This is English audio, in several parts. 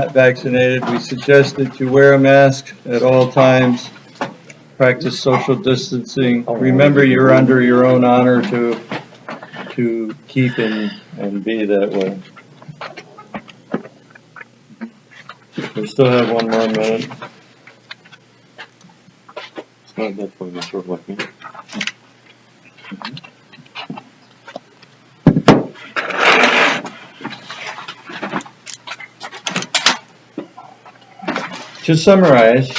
not vaccinated, we suggest that you wear a mask at all times, practice social distancing. Remember, you're under your own honor to keep and be that way. We still have 1 more minute. It's not that point, it's short like me. To summarize,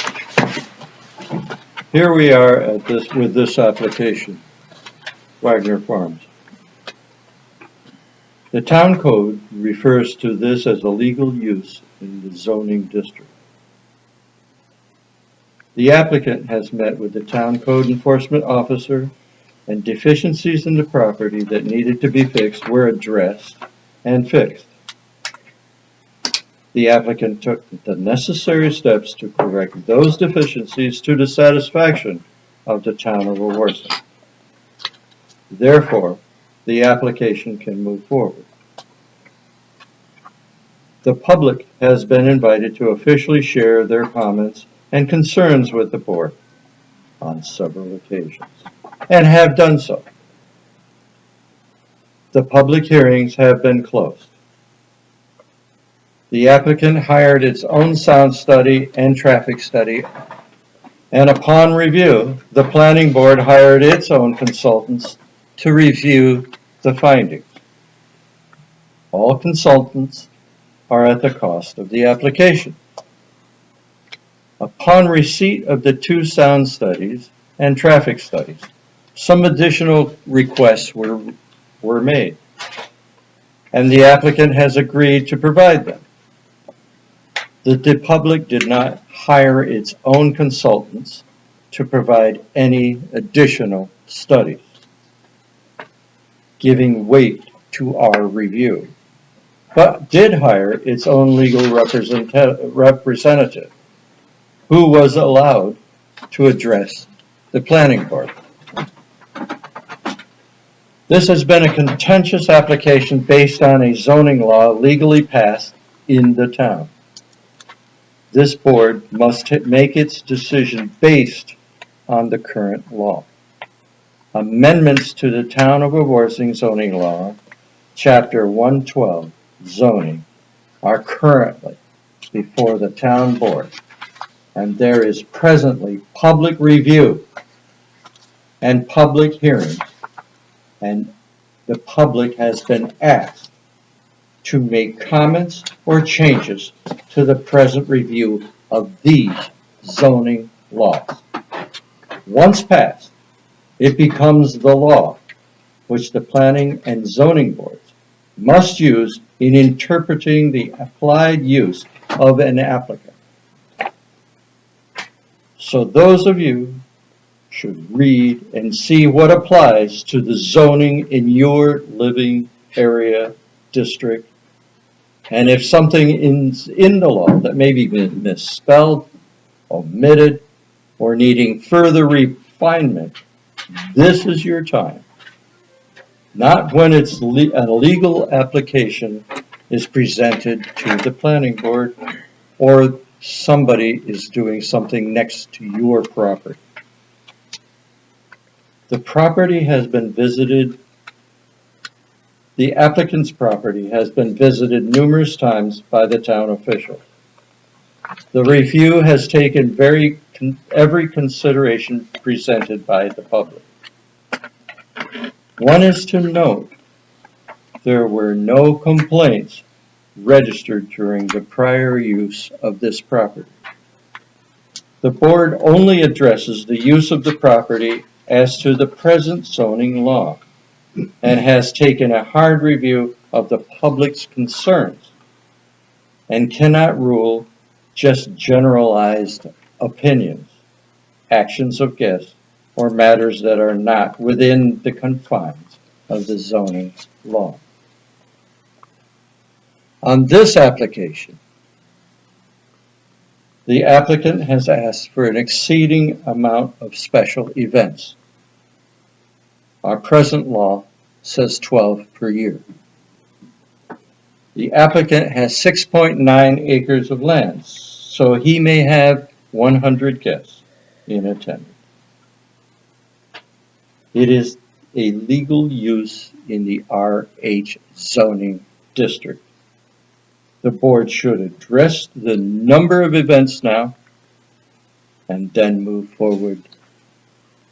here we are with this application, Wagner Farms. The town code refers to this as a legal use in the zoning district. The applicant has met with the town code enforcement officer, and deficiencies in the property that needed to be fixed were addressed and fixed. The applicant took the necessary steps to correct those deficiencies to the satisfaction of the town of Wawarsing. Therefore, the application can move forward. The public has been invited to officially share their comments and concerns with the board on several occasions, and have done so. The public hearings have been closed. The applicant hired its own sound study and traffic study, and upon review, the planning board hired its own consultants to review the findings. All consultants are at the cost of the application. Upon receipt of the 2 sound studies and traffic studies, some additional requests were made, and the applicant has agreed to provide them. The public did not hire its own consultants to provide any additional studies, giving weight to our review, but did hire its own legal representative, who was allowed to address the planning board. This has been a contentious application based on a zoning law legally passed in the town. This board must make its decision based on the current law. Amendments to the Town of Wawarsing zoning law, Chapter 112, zoning, are currently before the town board, and there is presently public review and public hearings, and the public has been asked to make comments or changes to the present review of these zoning laws. Once passed, it becomes the law which the planning and zoning boards must use in interpreting the applied use of an applicant. So those of you should read and see what applies to the zoning in your living area, district, and if something is in the law that may be misspelled, omitted, or needing further refinement, this is your time. Not when it's a legal application is presented to the planning board or somebody is doing something next to your property. The property has been visited. The applicant's property has been visited numerous times by the town officials. The review has taken every consideration presented by the public. One is to note there were no complaints registered during the prior use of this property. The board only addresses the use of the property as to the present zoning law, and has taken a hard review of the public's concerns, and cannot rule just generalized opinions, actions of guests, or matters that are not within the confines of the zoning law. On this application, the applicant has asked for an exceeding amount of special events. Our present law says 12 per year. The applicant has 6.9 acres of land, so he may have 100 guests in attendance. It is a legal use in the RH zoning district. The board should address the number of events now and then move forward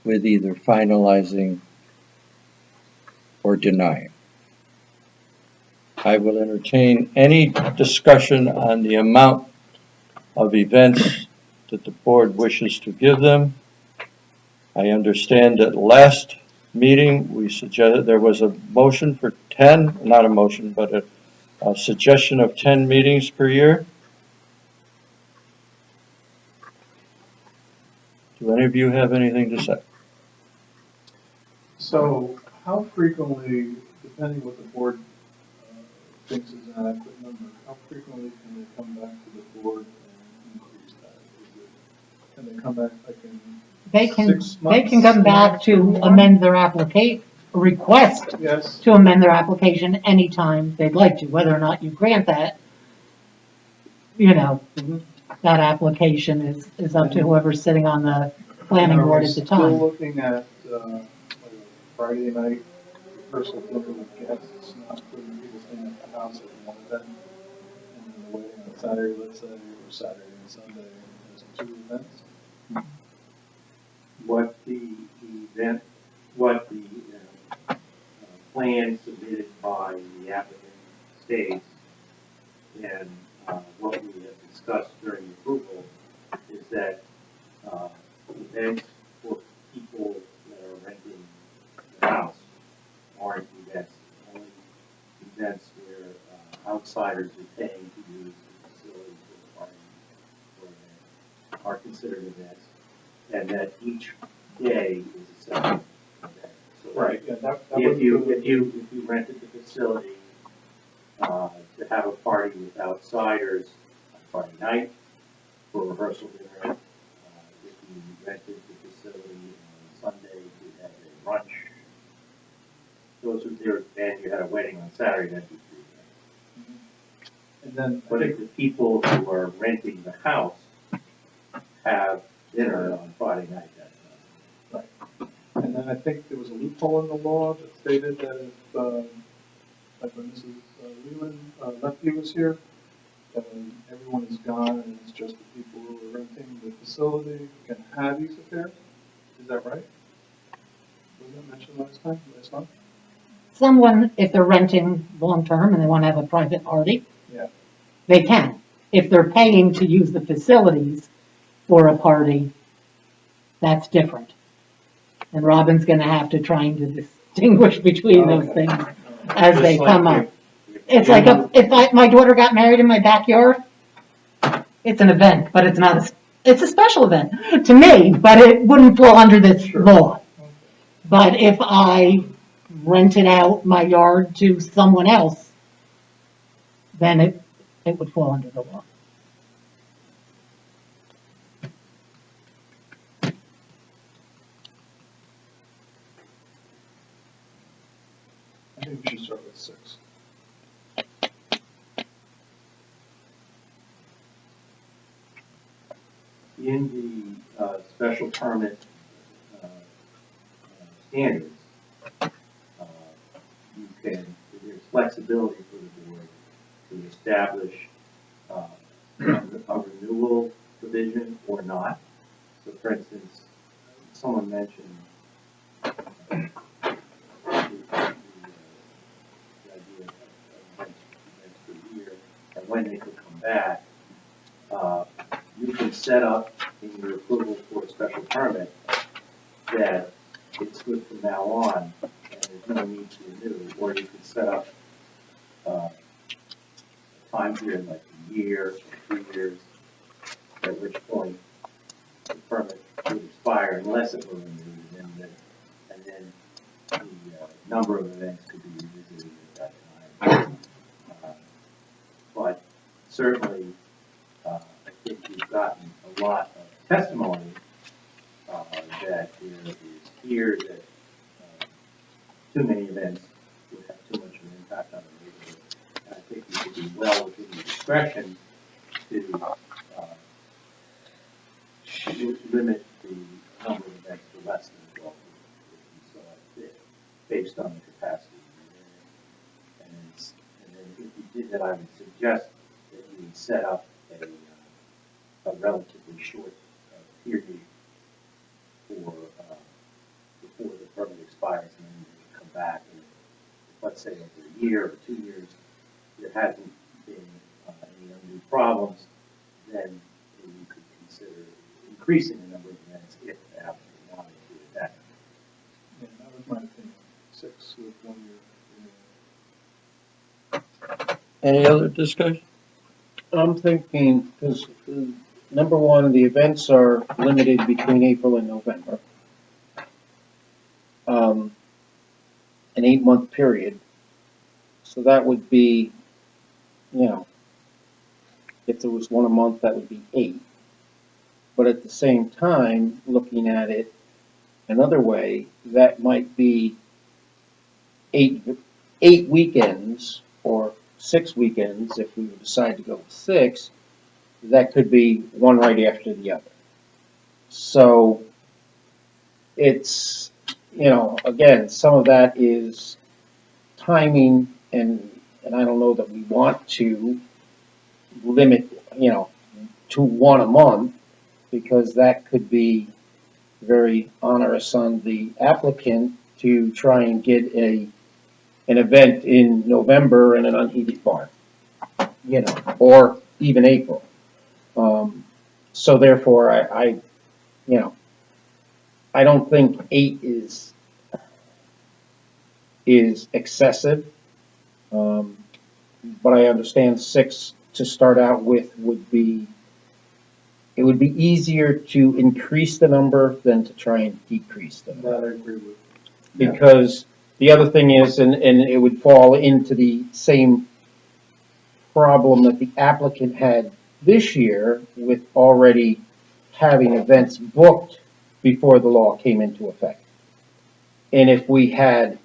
with either finalizing or denying. I will entertain any discussion on the amount of events that the board wishes to give them. I understand that last meeting, we suggested, there was a motion for 10, not a motion, but a suggestion of 10 meetings per year. Do any of you have anything to say? So how frequently, depending what the board thinks is an adequate number, how frequently can they come back to the board and increase that? Is it, can they come back like in They can, 6 they months? can come back to amend their request Yes. to amend their application anytime they'd like to, whether or not you grant that. You know, that application is up to whoever's sitting on the planning board at the Still time. looking at Friday night rehearsal dinner with guests, not putting people staying at the house at one event, and then the wedding on Saturday, let's say, or Saturday and Sunday as 2 events. What the event, what the plan submitted by the applicant states, and what we have discussed during the approval is that events for people that are renting the house aren't events. Only events where outsiders are paying to use the facilities or party or event are considered events, and that each day is a separate event. So Right, yeah, that if was you rented the facility to have a party with outsiders on Friday night for rehearsal dinner, if you rented the facility on Sunday to have a brunch, those are there, and you had a wedding on Saturday, that'd be 3 events. And then, But if the people who are renting the house have dinner on Friday night, that's not. and then I think there was a loophole in the law that stated that if, like when Mrs. Leland, Lefty was here, that when everyone is gone and it's just the people who are renting the facility can have these affairs. Is that right? Was that mentioned last month? Someone, if they're renting long-term and they want to have a private party, Yeah. they can. If they're paying to use the facilities for a party, that's different. And Robin's gonna have to try and distinguish between those Okay. things as they Just come like up. It's like if my daughter got married in my backyard, it's an event, but it's not it's a special event to me, but it wouldn't fall under this Sure. law. But if I rented out my yard to someone else, then it would fall under the law. I think we should start with 6. In the special permit standards, you can, there's flexibility for the board to establish a renewal provision or not. So for instance, someone mentioned the idea of events per year and when they could come back. You can set up in your approval for a special permit that it's good from now on and there's no need to renew, or you can set up a time period like a year or 2 years, at which point the permit would expire unless it were renewed, and then the number of events could be revisited at that time. But certainly, I think we've gotten a lot of testimony that there is fear that too many events would have too much of an impact on the neighborhood. And I think you could be well within your discretion to limit the number of events to less than 12 if you saw it fit, based on the capacity. And then if you did that, I would suggest that you would set up a relatively short period for before the permit expires, and then you can come back and, let's say, over a year or 2 years, there hasn't been any undue problems, then you could consider increasing the number of events if the applicant wanted to at that. Yeah, that was my opinion, 6 with 1 year. Any other discussion? I'm thinking, because number one, the events are limited between April and November. An 8-month period. So that would be, if there was one a month, that would be 8. But at the same time, looking at it another way, that might be 8 weekends or 6 weekends, if we would decide to go with 6, that could be one right after the other. So it's, again, some of that is timing, and I don't know that we want to limit, to one a month, because that could be very onerous on the applicant to try and get an event in November in an unheated barn, or even April. So therefore, I don't think 8 is excessive, but I understand 6 to start out with it would be easier to increase the number than to try and decrease the number. That I agree with. Because the other thing is, and it would fall into the same problem that the applicant had this year with already having events booked before the law came into effect. And if we had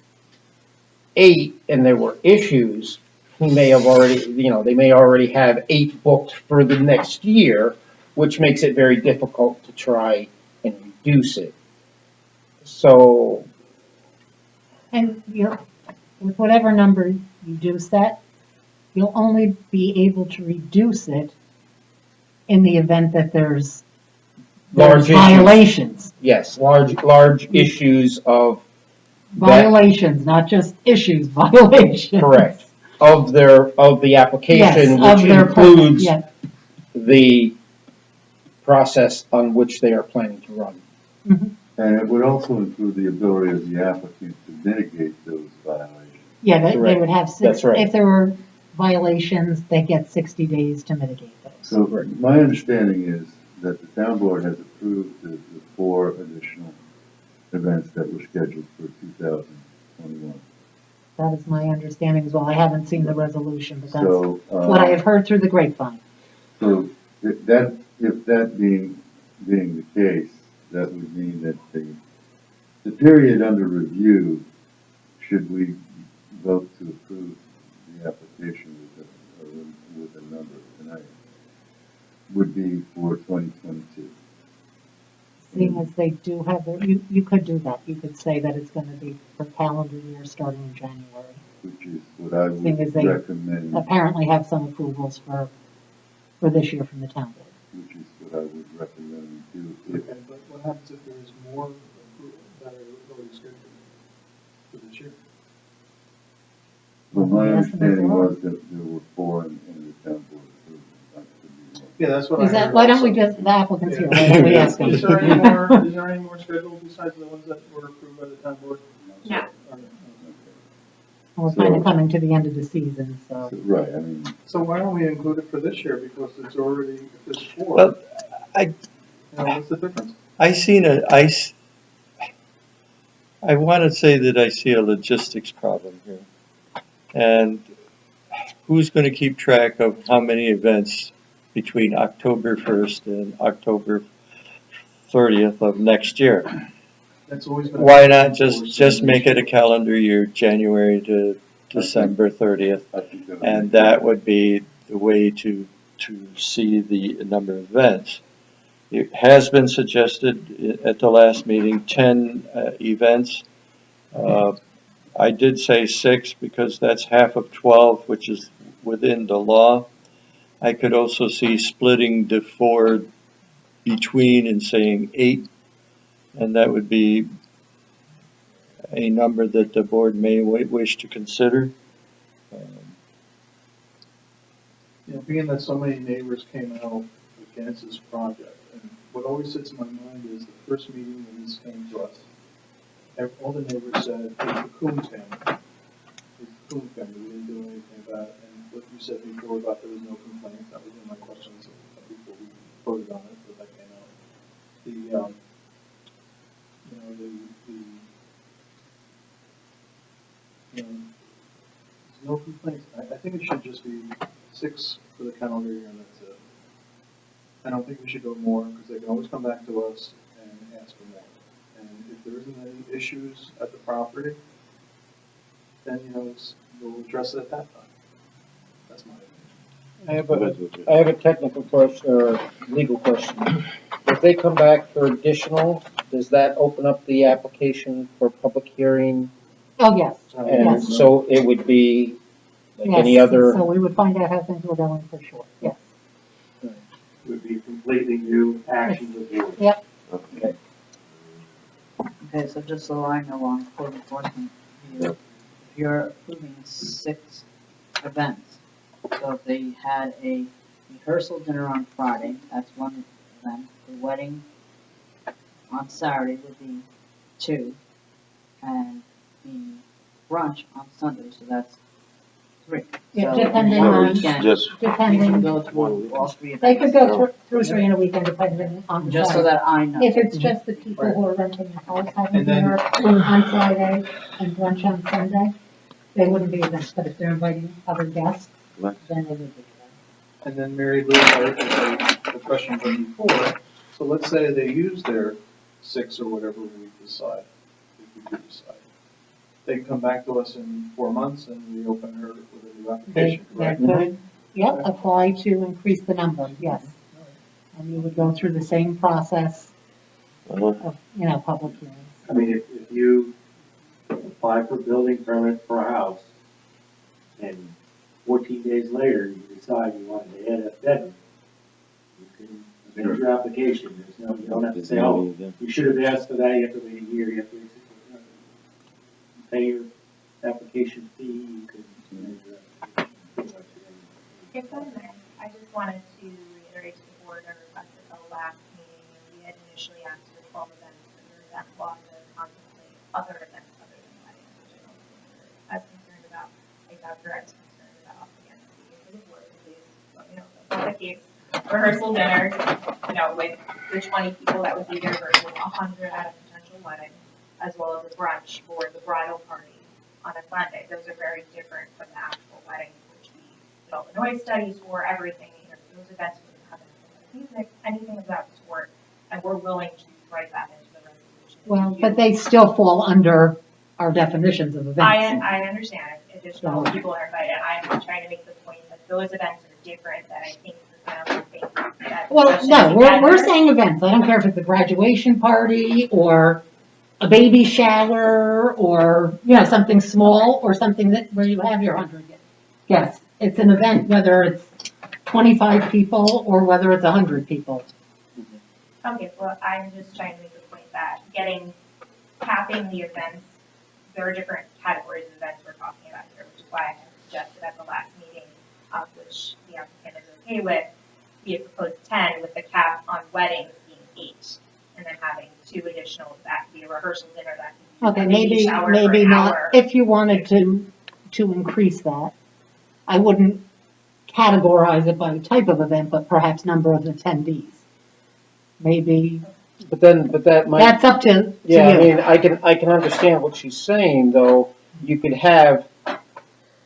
8 and there were issues, he may have already, they may already have 8 booked for the next year, which makes it very difficult to try and reduce it. So, And with whatever number you do set, you'll only be able to reduce it in the event that there's large issues, violations. yes, large issues of that, Violations, not just issues, violations. correct, of the application, Yes, which of their permit, includes yeah. the process on which they are planning to run. And it would also include the ability of the applicant to mitigate those violations. Yeah, they Correct. would have That's right. if there were violations, they get 60 days to mitigate those. So my understanding is that the town board has approved the 4 additional events that were scheduled for 2021. That is my understanding as well. I haven't seen the resolution, but that's So, what I have heard through the grapevine. So if that being the case, that would mean that the period under review, should we vote to approve the application with a number tonight, would be for 2022. Seeing as they do have you could do that. You could say that it's going to be for calendar year starting in January. Which is what I Seeing as would they recommend, apparently have some approvals for this year from the town board. which is what I would recommend we do. Okay, but what happens if there's more that are already scheduled for this year? Well, my Yes, and understanding there's was that there were 4 in the town board approval. That could be more. Yeah, that's what I Is that, heard why don't we also. just, the applicant's here, Yeah. why don't we ask him? Is there any more scheduled besides the ones that were approved by the town board? No. Okay. We're kind of coming to the end of the season, so. Right, I mean, So why don't we include it for this year, because it's already, if there's 4, Well, I what's the difference? I want to say that I see a logistics problem here. And who's going to keep track of how many events between October 1st and October 30th of next year? That's always been. Why not just make it a calendar year, January to December 30th. I think that would And make that would be the way to see the number of events. It has been suggested at the last meeting, 10 events. I did say 6 because that's half of 12, which is within the law. I could also see splitting the 4 between and saying 8, and that would be a number that the board may wish to consider. You know, being that so many neighbors came out against this project, and what always sits in my mind is the first meeting when this came to us, all the neighbors said, it's the Coombs family. It's the Coombs family, we didn't do anything about it, and what you said before about there was no complaints, that was one of my questions before we voted on it, but that came out. You know, there's no complaints, I think it should just be 6 for the calendar year and that's it. I don't think we should go more, because they can always come back to us and ask for more. And if there isn't any issues at the property, then, you know, we'll address it at that time. That's my opinion. I have a technical question, or legal question. If they come back for additional, does that open up the application for public hearing? Oh, yes. And Yes. so it would be like any Yes, other, so we would find out how things were going for sure, yes. Would be a completely new action with you. Yep, okay. Okay, so just so I know on code enforcement, if you're approving 6 events, so if they had a rehearsal dinner on Friday, that's one event, the wedding on Saturday would be 2, and the brunch on Sunday, so that's 3. Yeah, So depending in one on- weekend, Just you depending, can go through all 3 events. they could go through 3 in a weekend depending on the Just so Friday. that I know. If it's just the people who are renting the house having And then- dinner on Friday and brunch on Sunday, they wouldn't be events, but if they're inviting other guests, Right. then they would be events. And then Mary Lou, the question from before, so let's say they use their 6 or whatever we decide, if we do decide. They can come back to us in 4 months and we open her with a new They, application, they correct? could, yep, apply to increase the number, yes. And you would go through the same process of, you know, public hearings. I mean, if you apply for building permit for a house, and 14 days later, you decide you want to add a bedroom, you can amend your application, there's no, you don't have to say, oh, you should have asked for that, you have to wait a year, you have to wait 6 months. You pay your application fee, you can amend your application. pretty much at any- If I may, I just wanted to reiterate to the board our request at the last meeting. We had initially asked for 12 events under that law to contemplate other events other than weddings, which I don't think we're as concerned about. I doubt you're as concerned about, again, the board, please let me know if that's not the case. Rehearsal dinners, you know, with the 20 people that would be there versus 100 at a potential wedding, as well as a brunch for the bridal party on a Sunday. Those are very different from the actual wedding, which we did all the noise studies for, everything, you know, those events wouldn't have anything of that sort, and we're willing to write that into the resolution. Well, but they still fall under our definitions of events. I understand, additional people are invited, I'm trying to make the point that those events are different, that I think the town would think that. Well, no, we're saying events. I don't care if it's a graduation party or a baby shower or, you know, something small or something that, where you have your 100 guests. It's an event, whether it's 25 people or whether it's 100 people. Okay, well, I'm just trying to make the point that capping the events, there are different categories of events we're talking about here, which is why I had suggested at the last meeting, which the applicant is okay with, we had proposed 10 with the cap on weddings being 8, and then having 2 additional, that could be a rehearsal dinner, that could be Okay, a baby maybe, shower for maybe an not, hour. if you wanted to increase that. I wouldn't categorize it by type of event, but perhaps number of attendees. Maybe, But that might. that's up to Yeah, I you. mean, I can understand what she's saying, though. You could have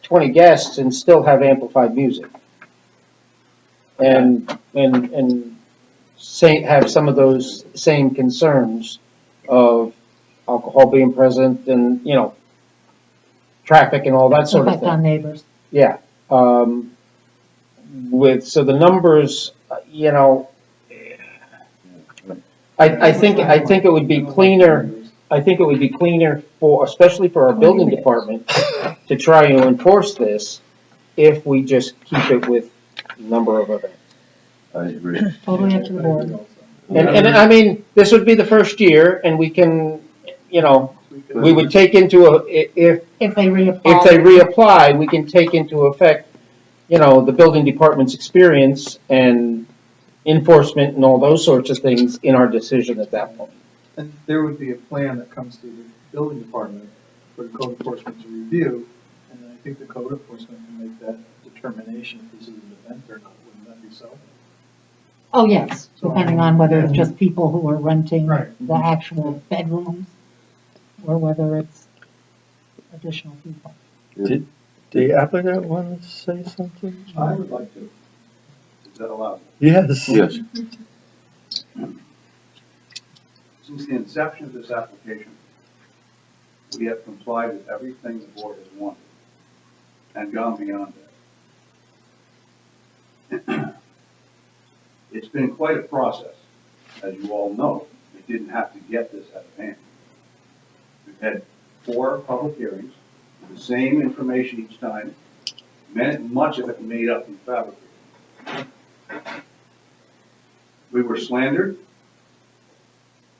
20 guests and still have amplified music. And have some of those same concerns of alcohol being present and, you know, traffic and all that sort of Effect on thing. neighbors. Yeah. So the numbers, you know, I think it would be cleaner, I think it would be cleaner for, especially for our building department, to try and enforce this if we just keep it with number of events. I agree. Totally up to the board. And I mean, this would be the first year and we can, you know, We we would take into, if If they they reapply. reapply, we can take into effect, you know, the building department's experience and enforcement and all those sorts of things in our decision at that point. And there would be a plan that comes to the building department for the code enforcement to review, and I think the code enforcement can make that determination if this is an event or not, wouldn't that be so? Oh, yes, depending on whether it's just people who are renting Right. the actual bedrooms or whether it's additional people. Did the applicant want to say something? I would like to. Is that allowed? Yes. Yes. Since the inception of this application, we have complied with everything the board has wanted and gone beyond that. It's been quite a process, as you all know. We didn't have to get this out of hand. We've had 4 public hearings, with the same information each time, much of it made up and fabricated. We were slandered,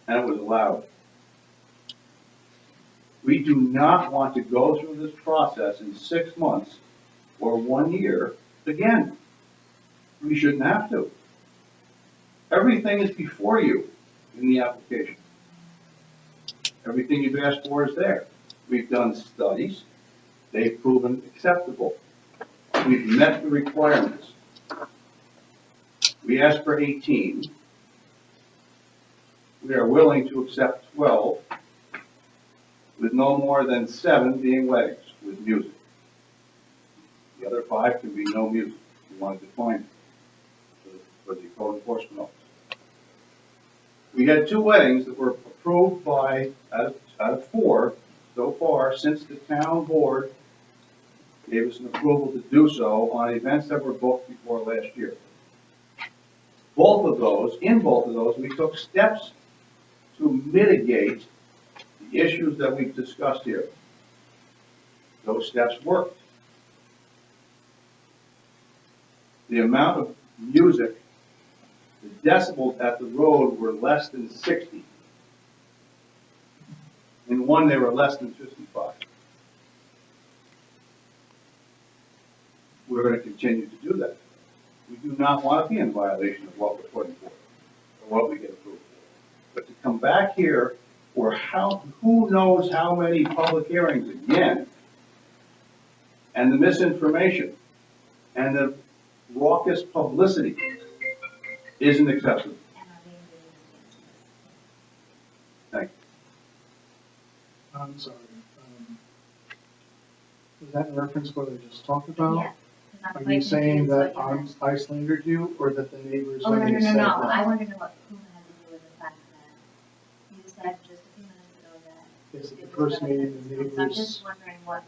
and it was allowed. We do not want to go through this process in 6 months or 1 year again. We shouldn't have to. Everything is before you in the application. Everything you've asked for is there. We've done studies. They've proven acceptable. We've met the requirements. We asked for 18. We are willing to accept 12, with no more than 7 being weddings with music. The other 5 can be no music. We want to define it for the code enforcement officer. We had 2 weddings that were approved by, out of 4 so far, since the town board gave us an approval to do so on events that were booked before last year. In both of those, we took steps to mitigate the issues that we've discussed here. Those steps worked. The amount of music, the decibels at the road were less than 60. In one, they were less than 55. We're going to continue to do that. We do not want to be in violation of what we're putting forward, or what we get approved for. But to come back here for who knows how many public hearings again, and the misinformation, and the raucous publicity isn't acceptable. Thank you. I'm sorry. Was that in reference to what I just talked about? Yeah. Are you saying that I slandered you, or that the neighbors Oh, no, when no, they no, said no, that? I wanted to know who had to do with the fact that you said just a few minutes ago that. Is it the it first was meeting, the I'm neighbors, just wondering what.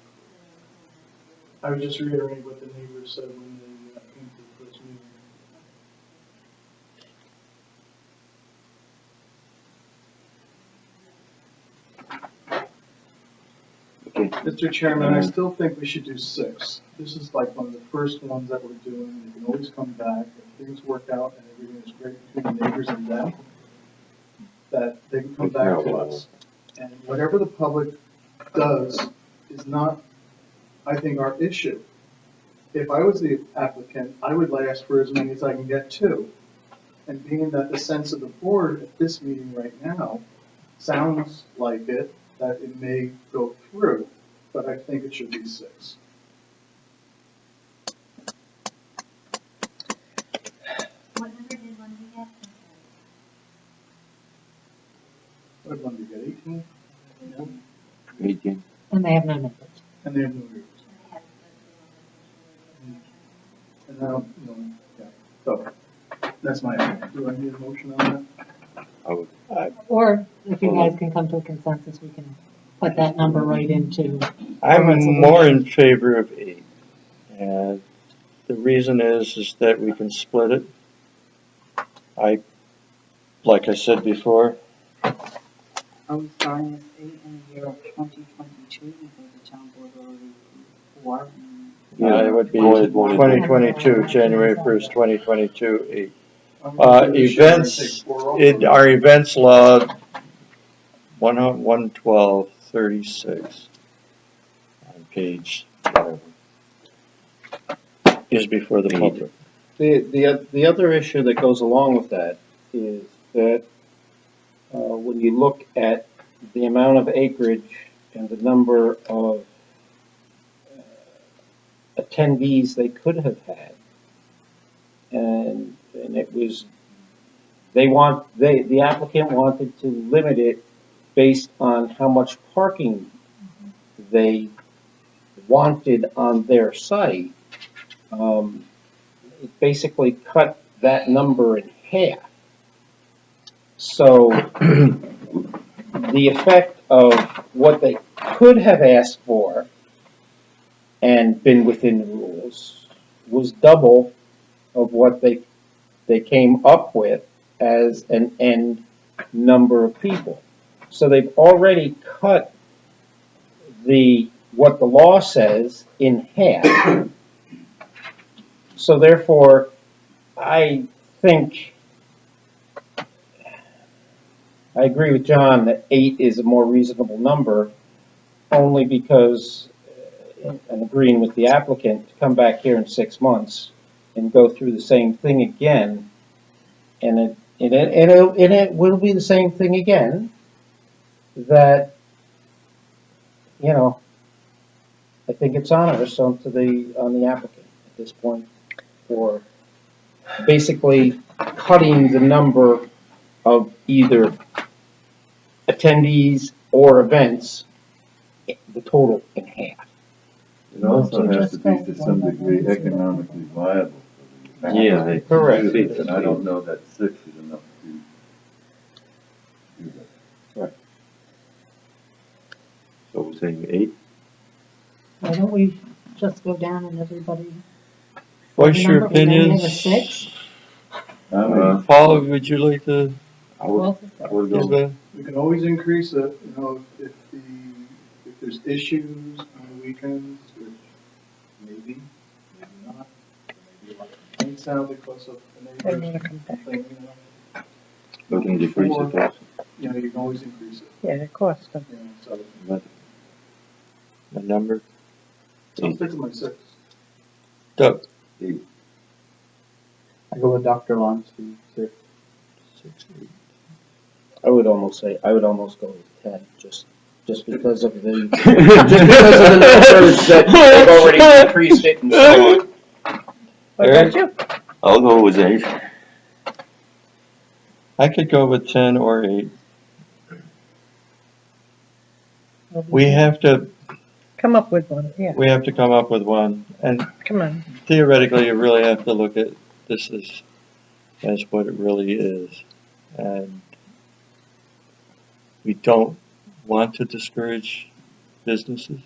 I was just reiterating what the neighbors said when they came to the first meeting. Okay. Mr. Chairman, I still think we should do 6. This is like one of the first ones that we're doing. We can always come back if things work out and everything is great between the neighbors and them, that they can come back to us. And whatever the public does is not, I think, our issue. If I was the applicant, I would ask for as many as I can get to. And being that the sense of the board at this meeting right now sounds like it, that it may go through, but I think it should be 6. What number did one you get? What did one do, get 18? 18. And they have no neighbors. And they have no neighbors. And now, yeah, so, that's my opinion. Do I need a motion on that? I would. Or if you guys can come to a consensus, we can put that number right into I'm more in favor of 8. And the reason is that we can split it. Like I said before, Are we starting with 8 in the year of 2022 because the town board already approved 4? it would be Go ahead, go ahead. 2022, January 1st, 2022, 8. I'm gonna do this year, I Events, take 4 off. our events law, 11236 on page whatever, is before the 8. public. The other issue that goes along with that is that when you look at the amount of acreage and the number of attendees they could have had, and it was, the applicant wanted to limit it based on how much parking they wanted on their site. It basically cut that number in half. So the effect of what they could have asked for and been within the rules was double of what they came up with as an end number of people. So they've already cut what the law says in half. So therefore, I think, I agree with John that 8 is a more reasonable number, only because, and agreeing with the applicant, to come back here in 6 months and go through the same thing again, and it will be the same thing again, that, you know, I think it's onerous on the applicant at this point for basically cutting the number of either attendees or events, the total in half. It also has to be to some degree economically viable for the. Yeah, I Correct. agree. And I don't know that 6 is enough to do that. So we're saying 8? Why don't we just go down and everybody? What's your Number, and then opinions? have a 6? I mean, Paul, would you like to I would give go, a? We can always increase it, you know, if there's issues on the weekends, which maybe not. Maybe a lot of complaints out because of the neighbors. Thing, you know. we can decrease it also. You know, you can always increase it. Yeah, of course. You know, so But A number? I'll stick to my 6. Doug? I go with Dr. Lonsky, 6. 6, 8. I would almost go with 10, just because of the numbers that they've already increased it and so on. Eric? I'll go with 8. I could go with 10 or 8. We have to, Come up with one, yeah, we have to come up with one, and come on. theoretically, you really have to look at this as what it really is. And we don't want to discourage businesses.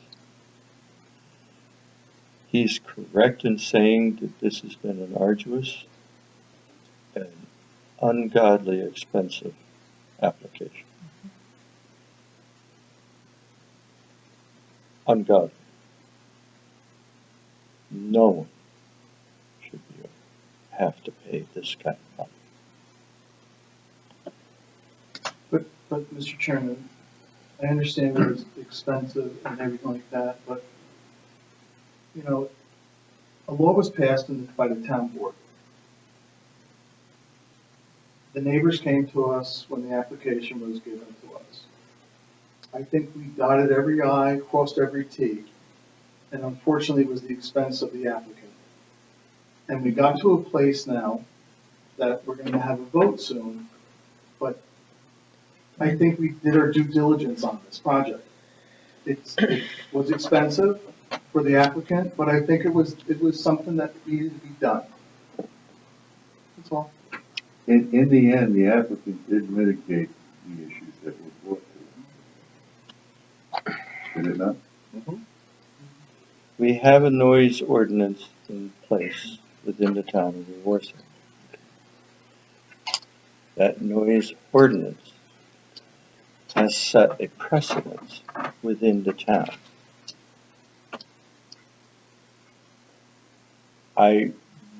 He's correct in saying that this has been an arduous and ungodly expensive application. Ungodly. No one should have to pay this kind of money. But Mr. Chairman, I understand that it's expensive and everything like that, but, you know, a law was passed by the town board. The neighbors came to us when the application was given to us. I think we dotted every I, crossed every T, and unfortunately it was the expense of the applicant. And we got to a place now that we're gonna have a vote soon, but I think we did our due diligence on this project. It was expensive for the applicant, but I think it was something that needed to be done. That's all. in the end, the applicant did mitigate the issues that were brought to him. Did it not? We have a noise ordinance in place within the town of Wawarsing. That noise ordinance has set a precedent within the town. I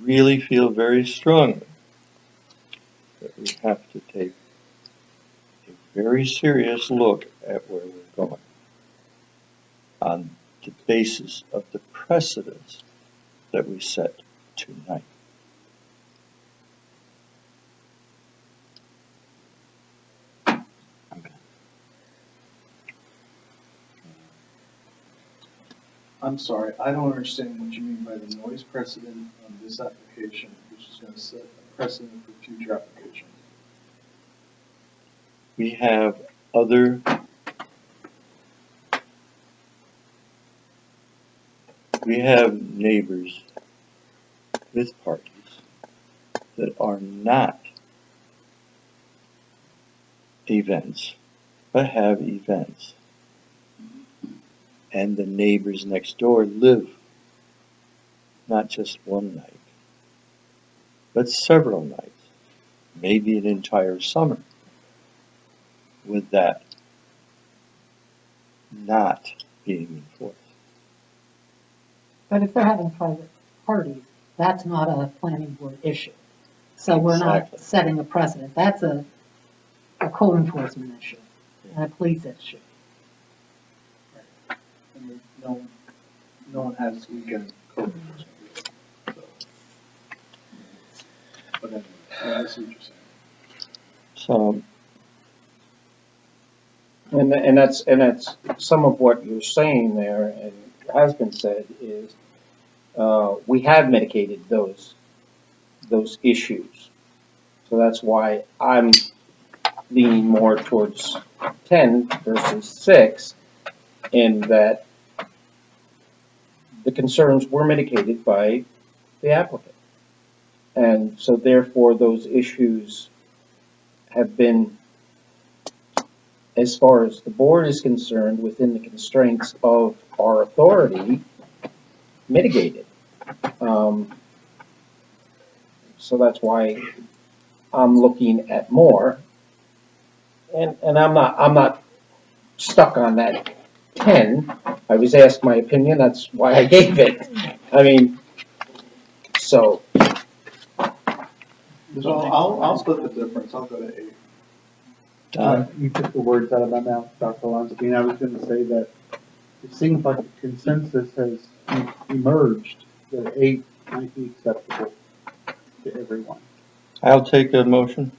really feel very strongly that we have to take a very serious look at where we're going on the basis of the precedents that we set tonight. I'm sorry, I don't understand what you mean by the noise precedent on this application, which is gonna set a precedent for future applications. We have other neighbors with parties that are not events, but have events. And the neighbors next door live not just one night, but several nights, maybe an entire summer, with that not being enforced. But if they're having private parties, that's not a planning board issue. So we're not Exactly. setting a precedent. That's a code enforcement issue and a police issue. And no one has weekend code enforcement. So. But anyway, yeah, I see what you're saying. So, And that's some of what you're saying there, and has been said, is we have mitigated those issues. So that's why I'm leaning more towards 10 versus 6, in that the concerns were mitigated by the applicant. And so therefore those issues have been, as far as the board is concerned, within the constraints of our authority, mitigated. So that's why I'm looking at more, and I'm not stuck on that 10. I was asked my opinion, that's why I gave it. I mean, so. So I'll split the difference, I'll go to 8. Don, You took the words out of my mouth, Dr. Lonstein. I was gonna say that it seems like a consensus has emerged that 8 might be acceptable to everyone. I'll take a motion.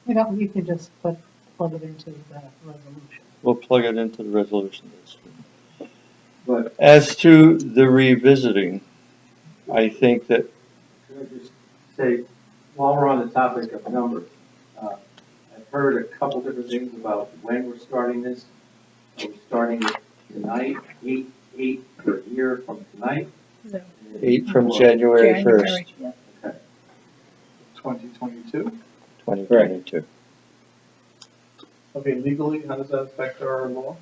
You can just plug it into the resolution. We'll plug it into the resolution. But As to the revisiting, I think that could I just say, while we're on the topic of numbers, I've heard a couple different things about when we're starting this. Are we starting it tonight, 8 per year from tonight? 8 from January 1st, Okay. 2022? 2022. Okay, legally, how does that affect our law?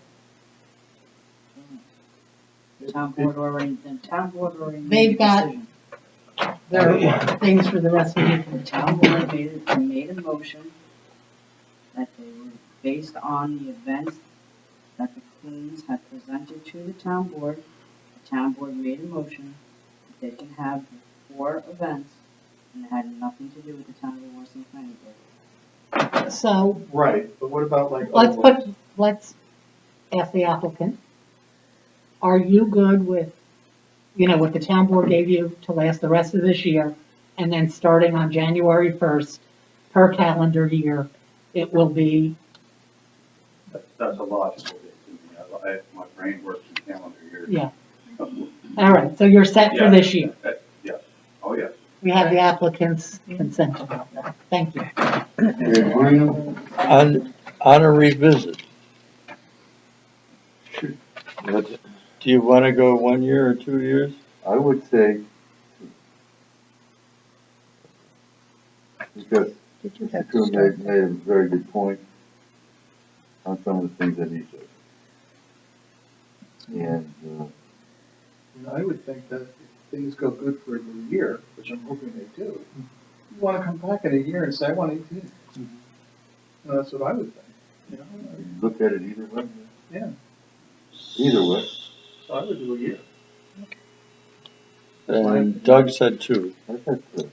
The town board already made They've a got- decision. There are things for the rest of you. The town board made a motion that they were based on the events that the Queens had presented to the town board. The town board made a motion that they can have 4 events, and it had nothing to do with the town of Wawarsing planning board. So Right, but what about like? let's ask the applicant. Are you good with, what the town board gave you to last the rest of this year, and then starting on January 1st, per calendar year, it will be, That's a logical bit. My brain works in calendar years. yeah. All right, so you're set for this year. Yes, oh, yes. We have the applicant's consent about that. Thank you. You agree? On a revisit, do you want to go 1 year or 2 years? I would say, because Did you Mr. have to Kuhn start? made a very good point on some of the things that he said. And I would think that if things go good for a year, which I'm hoping they do, you wanna come back in a year and say, I want 18. That's what I would think, you know? Look at it either way. Yeah, Either way. so I would do a year. And Doug said two. I think so.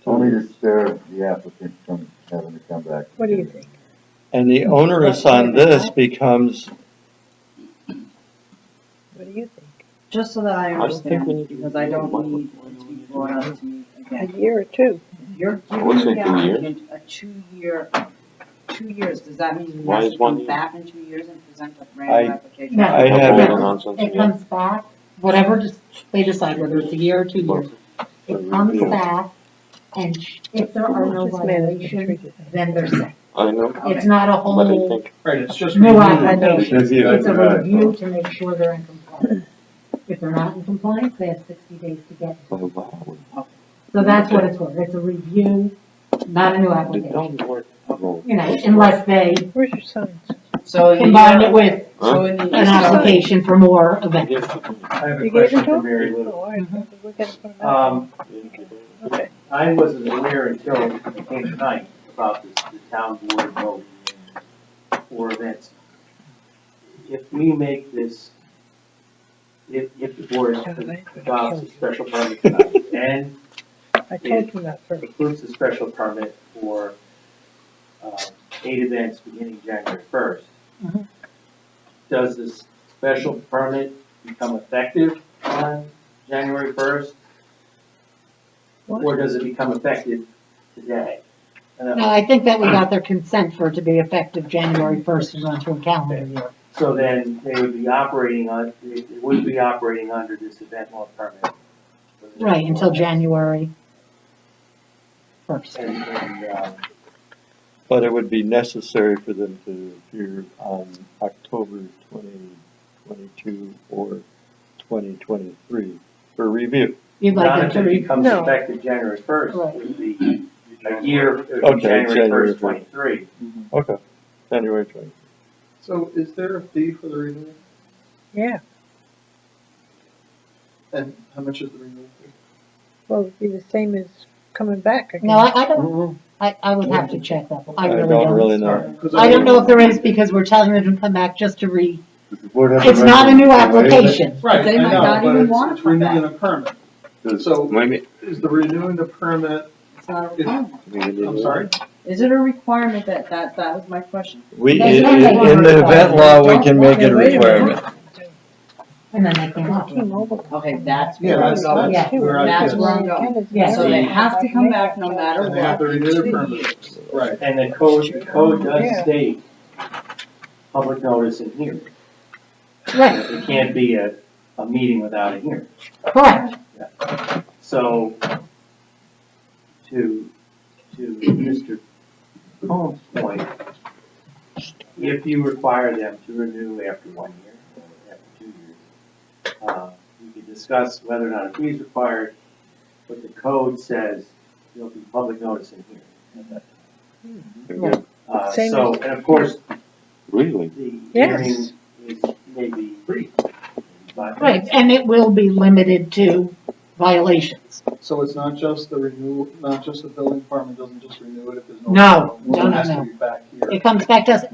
Only to spare the applicant from having to come back. What do you think? And the onerous on this becomes, What do you think? Just so that I I don't think we understand, need to because I don't what- need it to be brought up to me A again. year or two? You're I would giving say the 2 years. applicant a 2-year, does that mean he Why has is to 1 come year? back in 2 years and present a brand new I- application? No. I have All it- the nonsense. It comes back, whatever they decide, whether it's a year or 2 years. It comes back, and if there are no This man has been violations, treated. then they're set. I know, It's not a but I whole think, Right, it's just. new renewing. application. Review. It's a Right. review to make sure they're in compliance. If they're not in compliance, they have 60 days to get. well, that would- So that's what it's for. It's a review, not a new it application. don't work. You know, unless they Where's your signs? So in the combine year- it with So in the an application for more events. I have a You gave question it to for him? Mary Lou. Oh, all right. We gotta put 'em out. Okay. I wasn't aware until it came tonight about this, the town board vote for events. If we make this, if the board adopts a special permit tonight and I told you that first. approves the special permit for 8 events beginning January 1st, Mhm. does this special permit become effective on January 1st? What? Or does it become effective today? And No, I think that we got their consent for it to be effective January 1st and run through a calendar year. So then they would be operating on, it wouldn't be operating under this event law permit. Right, until January 1st. And, but it would be necessary for them to appear on October 2022 or 2023 for review. You'd like not them if to it read, becomes No. effective January 1st, Right. it would be a year, it would be Okay, January January 1st, 23. Okay, January 20. So is there a fee for the renewal? Yeah, And how much is the renewal fee? well, it'd be the same as coming back again. no, I don't, I would have to check that. I really don't really don't. know. 'Cause I don't know if there is, because we're telling them to come back just to read. Does the board have It's not a new recommendation? application. Right, They I might know, not but even it's- wanna it's come back. renewing a permit. Does- So maybe, is the renewing the permit, It's not a requirement. I'm sorry? Is it a requirement that was my question? We, They in can make it in the event law, we can make it a Wait a minute. requirement. And then they came up. T-Mobile. Okay, that's Yeah, where I'm that's going. Yeah. where I That's guess. where I'm going. Yeah. So they have to come back no matter And they have what. to renew the permit. Right. And the code does Yeah. state public notice and hearing. Right, It can't be a meeting without a hearing. correct. So, to Mr. Cohn's point, if you require them to renew after 1 year, or after 2 years, we could discuss whether or not a fee is required, but the code says there'll be public notice and hearing at that time. Same So, as- and of course, really? the Yes. hearing is maybe brief. 5 Right, minutes. and it will be limited to violations. So it's not just the renewal, not just the building department doesn't just renew it if there's no. No, no, It no, has to no. be back here. It comes back to us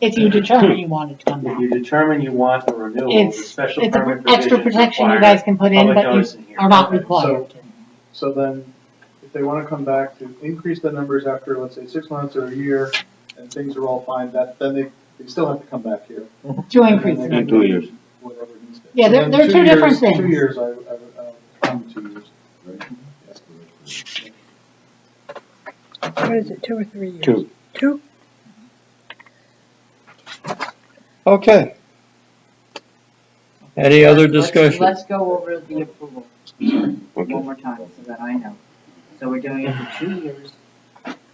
if you determine you want it to come If back. you determine you want a renewal, the It's, special it's permit an extra provisions protection you require guys can put in, public but you notice and hearing. are not Okay, required to. So then, if they wanna come back to increase the numbers after, let's say, 6 months or a year, and things are all fine, then they still have to come back here. To increase And it. then In 2 years. Whatever needs to. Yeah, So they're- then they're 2 two different years- things. 2 years, I 2 years. Right. What is it, 2 or 3 years? 2. 2? Okay. Any other Let's- discussion? Let's go over the approval one Okay. more time so that I know. So we're doing it for 2 years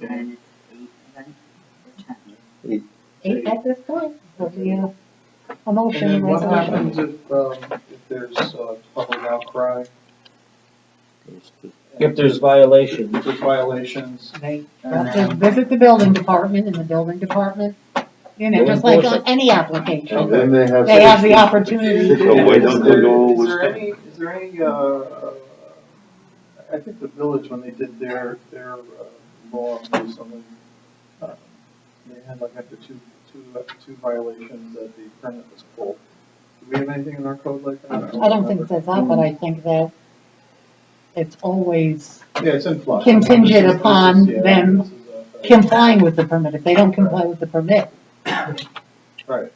and it's 8 events or 10. 8 at this point, there'll be a And motion then what resolution. happens if there's public outcry, If there's violations. if there's violations? They have to visit the building department, and the building department You know, just like on any application. And then they have. They have the opportunity. So why don't they go Is with there that? is there any, I think the village, when they did their law recently, they had like after two violations that the permit was pulled. Do we have anything in our code like that? I don't think it says that, but I think that it's always Yeah, it's in flux. contingent This is- upon this is- yeah, them this is, complying with the permit. If they don't comply with the permit, Right.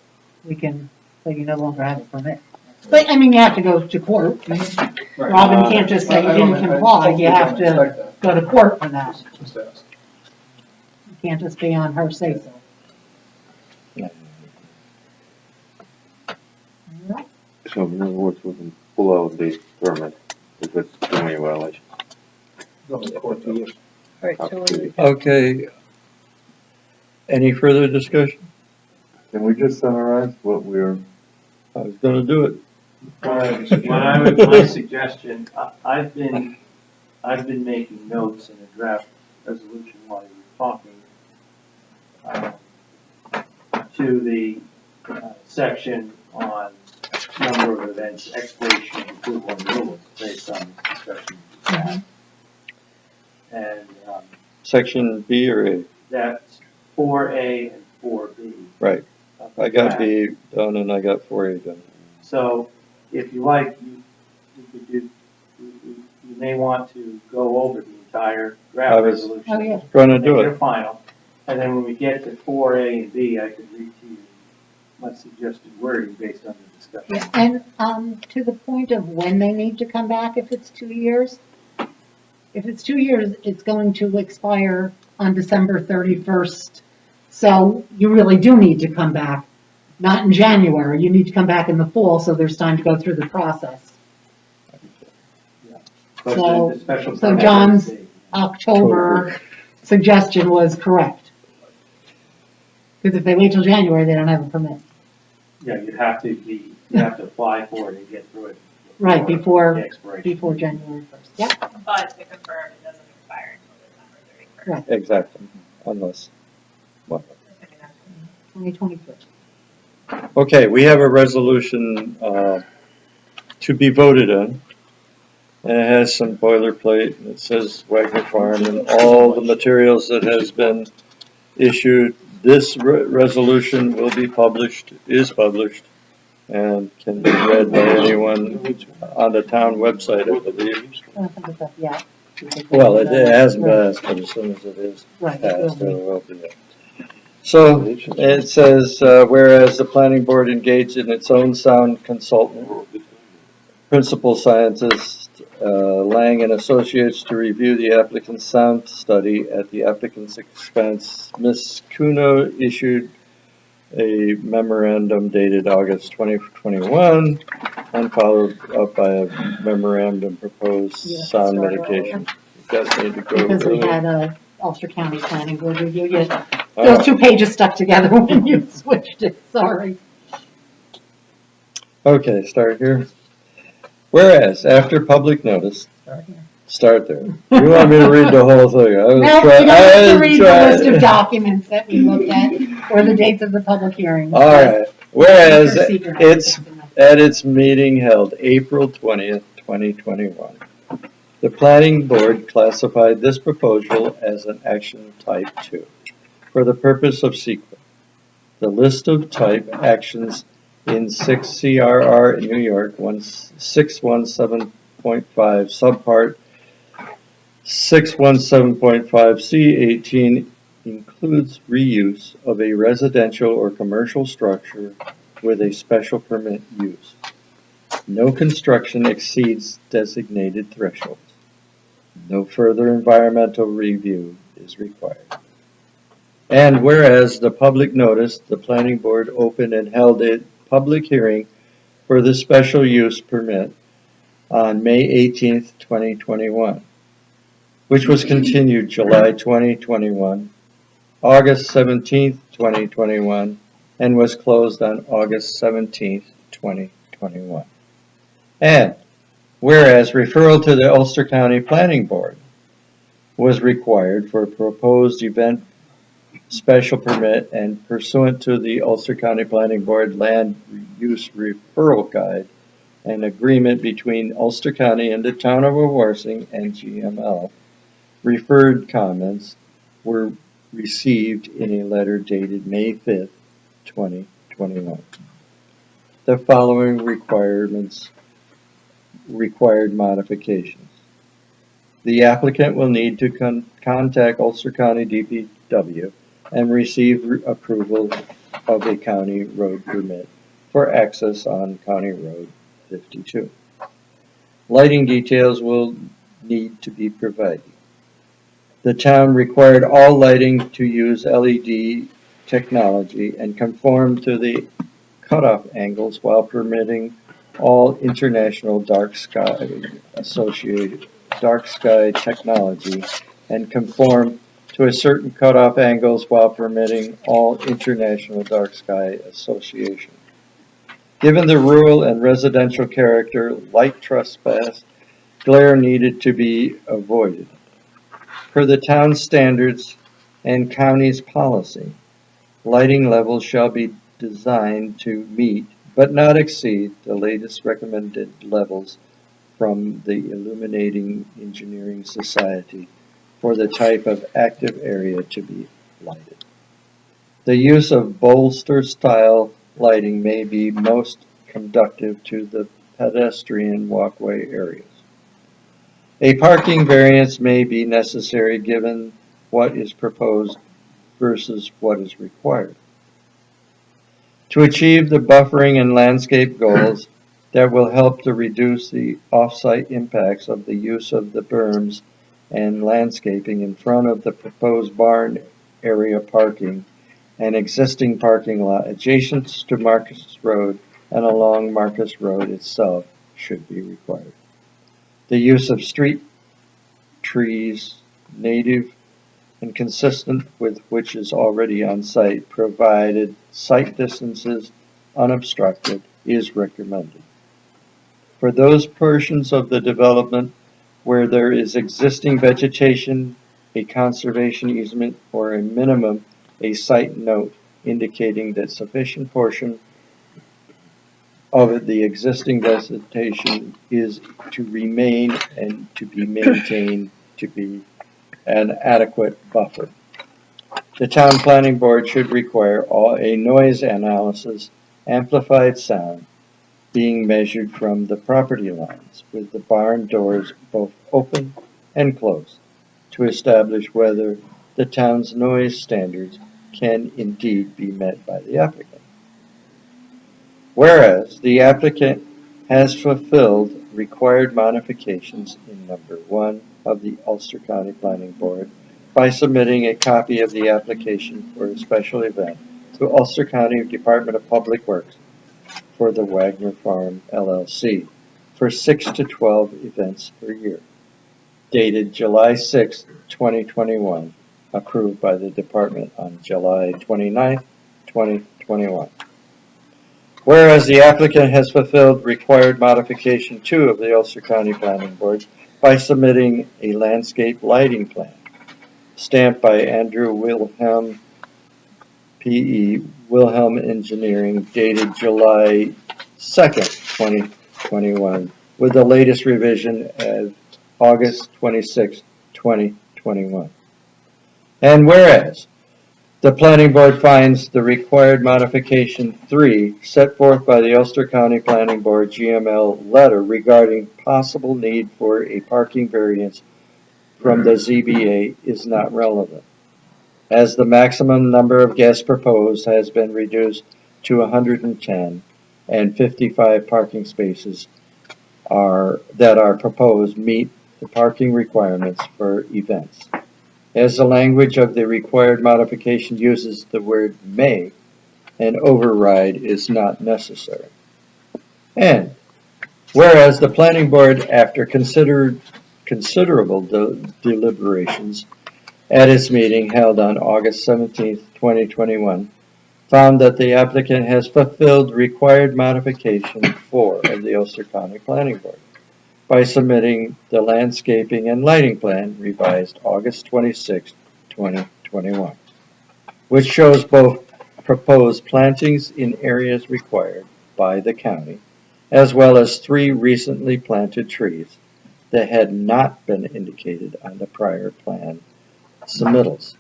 we can, say you no longer have a permit. But, I mean, you have to go to court. Right. Robin can't just say you I don't- didn't I comply, you totally have don't expect to that. go to court for that. Just ask. You can't just be on her say-so. So in other words, we can pull out the permit if it's doing a violation. Go to court, though. Right, so Up to we- Okay. Any further discussion? Can we just summarize what we're, I was gonna do it. My suggestion, I've been making notes in a draft resolution while you were talking, to the section on number of events, expiration, approval, and renewals, based on this discussion we've had. And Section B or A? that's 4A and 4B. Right. I got B done and I got 4A done. So if you like, you could do, you may want to go over the entire I draft was- resolution. Oh, yeah. Gonna Make do it a it. final, and then when we get to 4A and B, I could read to you my suggested wording based on the discussion. Yeah, and, to the point of when they need to come back, if it's 2 years, if it's 2 years, it's going to expire on December 31st. So you really do need to come back, not in January, you need to come back in the fall, so there's time to go through the process. But So- the special so permit John's- would be- October suggestion was correct. Because if they wait till January, they don't have a permit. Yeah, you have to apply for it and get through it. Right, before- the expiration. Before January 1st, yeah, But to confirm, it doesn't expire until December 31st. right, Exactly. Unless, what? 2023. Okay, we have a resolution, to be voted on. And it has some boilerplate, and it says Wagner Farm and all the materials that has been issued. This resolution will be published, is published, and can be read by anyone on the town website, I believe. I don't think it's up yet. Well, it hasn't passed, but as soon as it is Right, it will passed, be. it will be. So, it says, whereas the planning board engaged in its own sound consultant, principal scientist, Lang and Associates, to review the applicant's sound study at the applicant's expense. Ms. Kuno issued a memorandum dated August 2021 and followed up by a memorandum proposed Yeah, sound start mitigation. You guys need to go Because we over had it. a Ulster County Planning Board review, yeah, All those right. 2 pages stuck together when you switched it, sorry. Okay, start here. Whereas, after public notice, start there. You want me to read the whole thing? I was No, you trying- don't have I to was read the trying- list of documents that we looked at, or the dates of the public hearings. All right, whereas Mr. Seeger. it's at its meeting held April 20th, 2021, the planning board classified this proposal as an action type 2 for the purpose of sequence. The list of type actions in 6 CRR in New York 617.5 subpart 617.5 C18 includes reuse of a residential or commercial structure with a special permit use. No construction exceeds designated thresholds. No further environmental review is required. And whereas the public notice, the planning board opened and held a public hearing for the special use permit on May 18th, 2021, which was continued July 2021, August 17th, 2021, and was closed on August 17th, 2021. And whereas referral to the Ulster County Planning Board was required for proposed event special permit and pursuant to the Ulster County Planning Board Land Use Referral Guide, an agreement between Ulster County and the town of Wawarsing and GML. Referred comments were received in a letter dated May 5th, 2021. The following required modifications. The applicant will need to contact Ulster County DPW and receive approval of a county road permit for access on County Road 52. Lighting details will need to be provided. The town required all lighting to use LED technology and conform to the cutoff angles while permitting all international dark sky technology and conform to a certain cutoff angles while permitting all international dark sky association. Given the rural and residential character, light trespass, glare needed to be avoided. Per the town's standards and county's policy, lighting levels shall be designed to meet but not exceed the latest recommended levels from the Illuminating Engineering Society for the type of active area to be lighted. The use of bolster-style lighting may be most conducive to the pedestrian walkway areas. A parking variance may be necessary given what is proposed versus what is required. To achieve the buffering and landscape goals that will help to reduce the off-site impacts of the use of the berms and landscaping in front of the proposed barn area parking and existing parking lot adjacent to Marcus Road and along Marcus Road itself should be required. The use of street trees, native and consistent with which is already on site, provided site distances unobstructed, is recommended. For those portions of the development where there is existing vegetation, a conservation easement, or a minimum, a site note indicating that sufficient portion of the existing vegetation is to remain and to be maintained to be an adequate buffer. The town planning board should require a noise analysis, amplified sound, being measured from the property lines with the barn doors both open and closed to establish whether the town's noise standards can indeed be met by the applicant. Whereas the applicant has fulfilled required modifications in number 1 of the Ulster County Planning Board by submitting a copy of the application for a special event to Ulster County Department of Public Works for the Wagner Farm LLC for 6 to 12 events per year, dated July 6, 2021, approved by the department on July 29, 2021. Whereas the applicant has fulfilled required modification 2 of the Ulster County Planning Board by submitting a landscape lighting plan stamped by Andrew Wilhelm, P.E. Wilhelm Engineering, dated July 2nd, 2021, with the latest revision of August 26, 2021. And whereas the planning board finds the required modification 3 set forth by the Ulster County Planning Board GML letter regarding possible need for a parking variance from the ZBA is not relevant, as the maximum number of guests proposed has been reduced to 110 and 55 parking spaces that are proposed meet the parking requirements for events. As the language of the required modification uses the word may, an override is not necessary. And whereas the planning board, after considerable deliberations at its meeting held on August 17, 2021, found that the applicant has fulfilled required modification 4 of the Ulster County Planning Board by submitting the landscaping and lighting plan revised August 26, 2021. which shows both proposed plantings in areas required by the county, as well as 3 recently planted trees that had not been indicated on the prior plan submittals.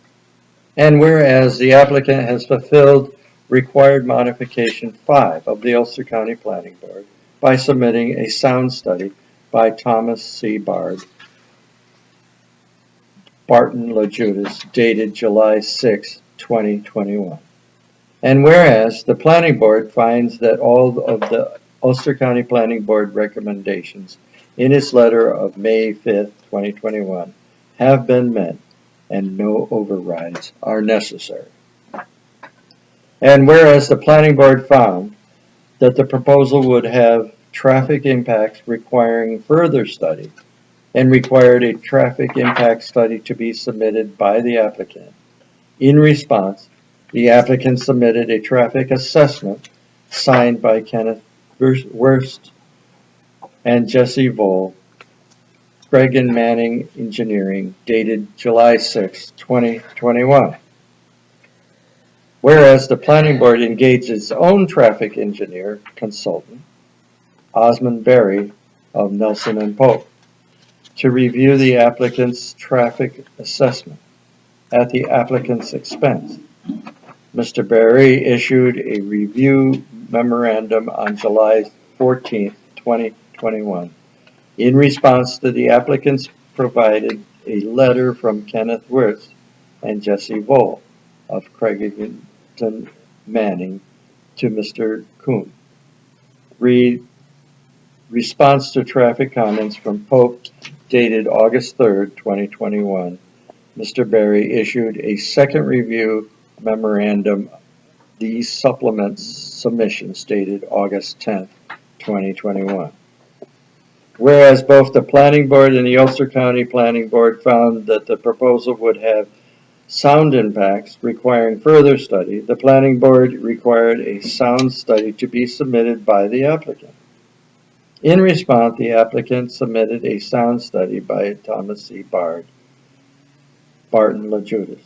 And whereas the applicant has fulfilled required modification 5 of the Ulster County Planning Board by submitting a sound study by Thomas C. Bard, Barton LaJudas, dated July 6, 2021. And whereas the Planning Board finds that all of the Ulster County Planning Board recommendations in its letter of May 5, 2021 have been met and no overrides are necessary. And whereas the Planning Board found that the proposal would have traffic impacts requiring further study and required a traffic impact study to be submitted by the applicant. In response, the applicant submitted a traffic assessment signed by Kenneth Wurst and Jesse Vole, Craig and Manning Engineering, dated July 6, 2021. Whereas the Planning Board engaged its own traffic engineer consultant, Osmond Berry of Nelson and Pope, to review the applicant's traffic assessment at the applicant's expense. Mr. Berry issued a review memorandum on July 14, 2021. In response to the applicants provided a letter from Kenneth Wirtz and Jesse Vole of Craigington Manning to Mr. Kuhn. Response to traffic comments from Pope dated August 3, 2021. Mr. Berry issued a second review memorandum. These supplements submissions dated August 10, 2021. Whereas both the Planning Board and the Ulster County Planning Board found that the proposal would have sound impacts requiring further study, the Planning Board required a sound study to be submitted by the applicant. In response, the applicant submitted a sound study by Thomas C. Bard, Barton LaJudas,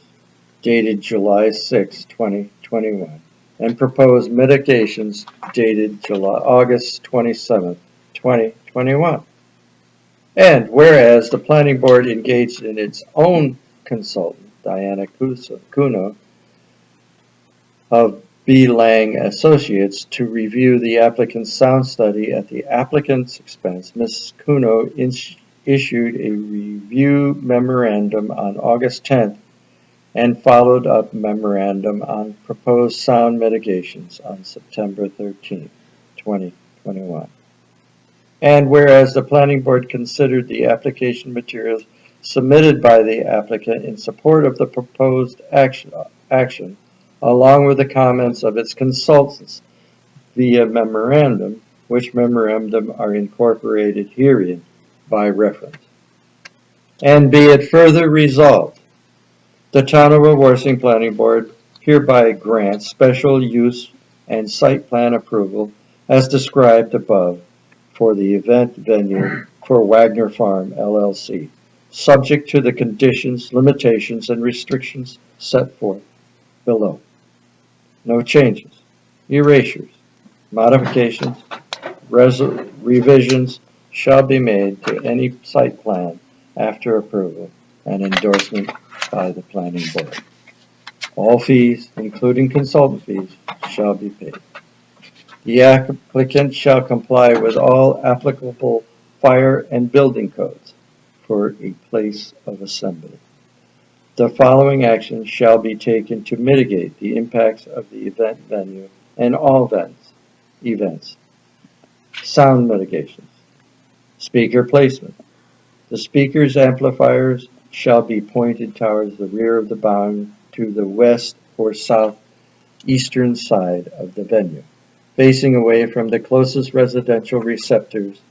dated July 6, 2021, and proposed mitigations dated August 27, 2021. And whereas the Planning Board engaged in its own consultant, Diana Cuno of B. Lang Associates, to review the applicant's sound study at the applicant's expense, Ms. Cuno issued a review memorandum on August 10th and followed up memorandum on proposed sound mitigations on September 13, 2021. And whereas the Planning Board considered the application materials submitted by the applicant in support of the proposed action, along with the comments of its consultants via memorandum, which memorandum are incorporated herein by reference. And be it further resolved, the Town of Wawarsing Planning Board hereby grants special use and site plan approval as described above for the event venue for Wagner Farm LLC, subject to the conditions, limitations, and restrictions set forth below. No changes, erasures, modifications, revisions shall be made to any site plan after approval and endorsement by the Planning Board. All fees, including consultant fees, shall be paid. The applicant shall comply with all applicable fire and building codes for a place of assembly. The following actions shall be taken to mitigate the impacts of the event venue and all events. Sound mitigations. Speaker placement. The speaker's amplifiers shall be pointed towards the rear of the barn to the west or southeastern side of the venue, facing away from the closest residential receptors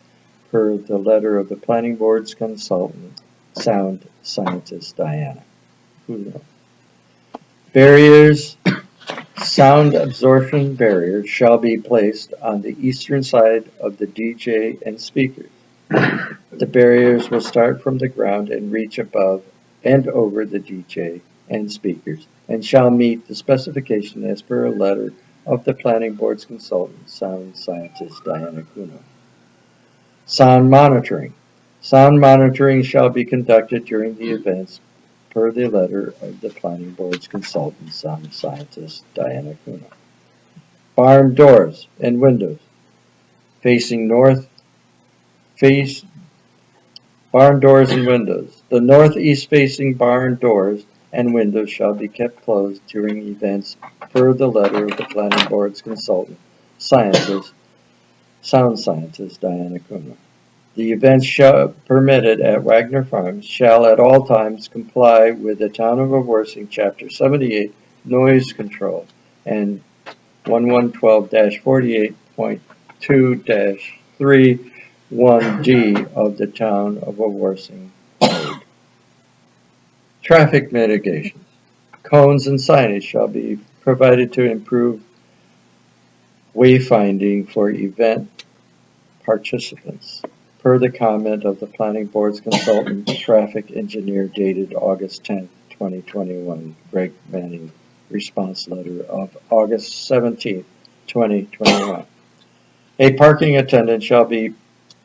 per the letter of the Planning Board's consultant, sound scientist Diana. Barriers, sound absorption barriers shall be placed on the eastern side of the DJ and speakers. The barriers will start from the ground and reach above and over the DJ and speakers, and shall meet the specification as per a letter of the planning board's consultant, sound scientist Diana Kuno. Sound monitoring. Sound monitoring shall be conducted during the events per the letter of the planning board's consultant, sound scientist Diana Kuno. Barn doors and windows facing north, barn doors and windows. The northeast facing barn doors and windows shall be kept closed during events per the letter of the planning board's consultant, sound scientist Diana Kuno. The events permitted at Wagner Farms shall at all times comply with the Town of Wawarsing Chapter 78 noise control and 1112-48.2-31D of the Town of Wawarsing Code. Traffic mitigations. Cones and signage shall be provided to improve wayfinding for event participants, per the comment of the planning board's consultant, traffic engineer dated August 10th, 2021, Greg Manning, response letter of August 17th, 2021. A parking attendant shall be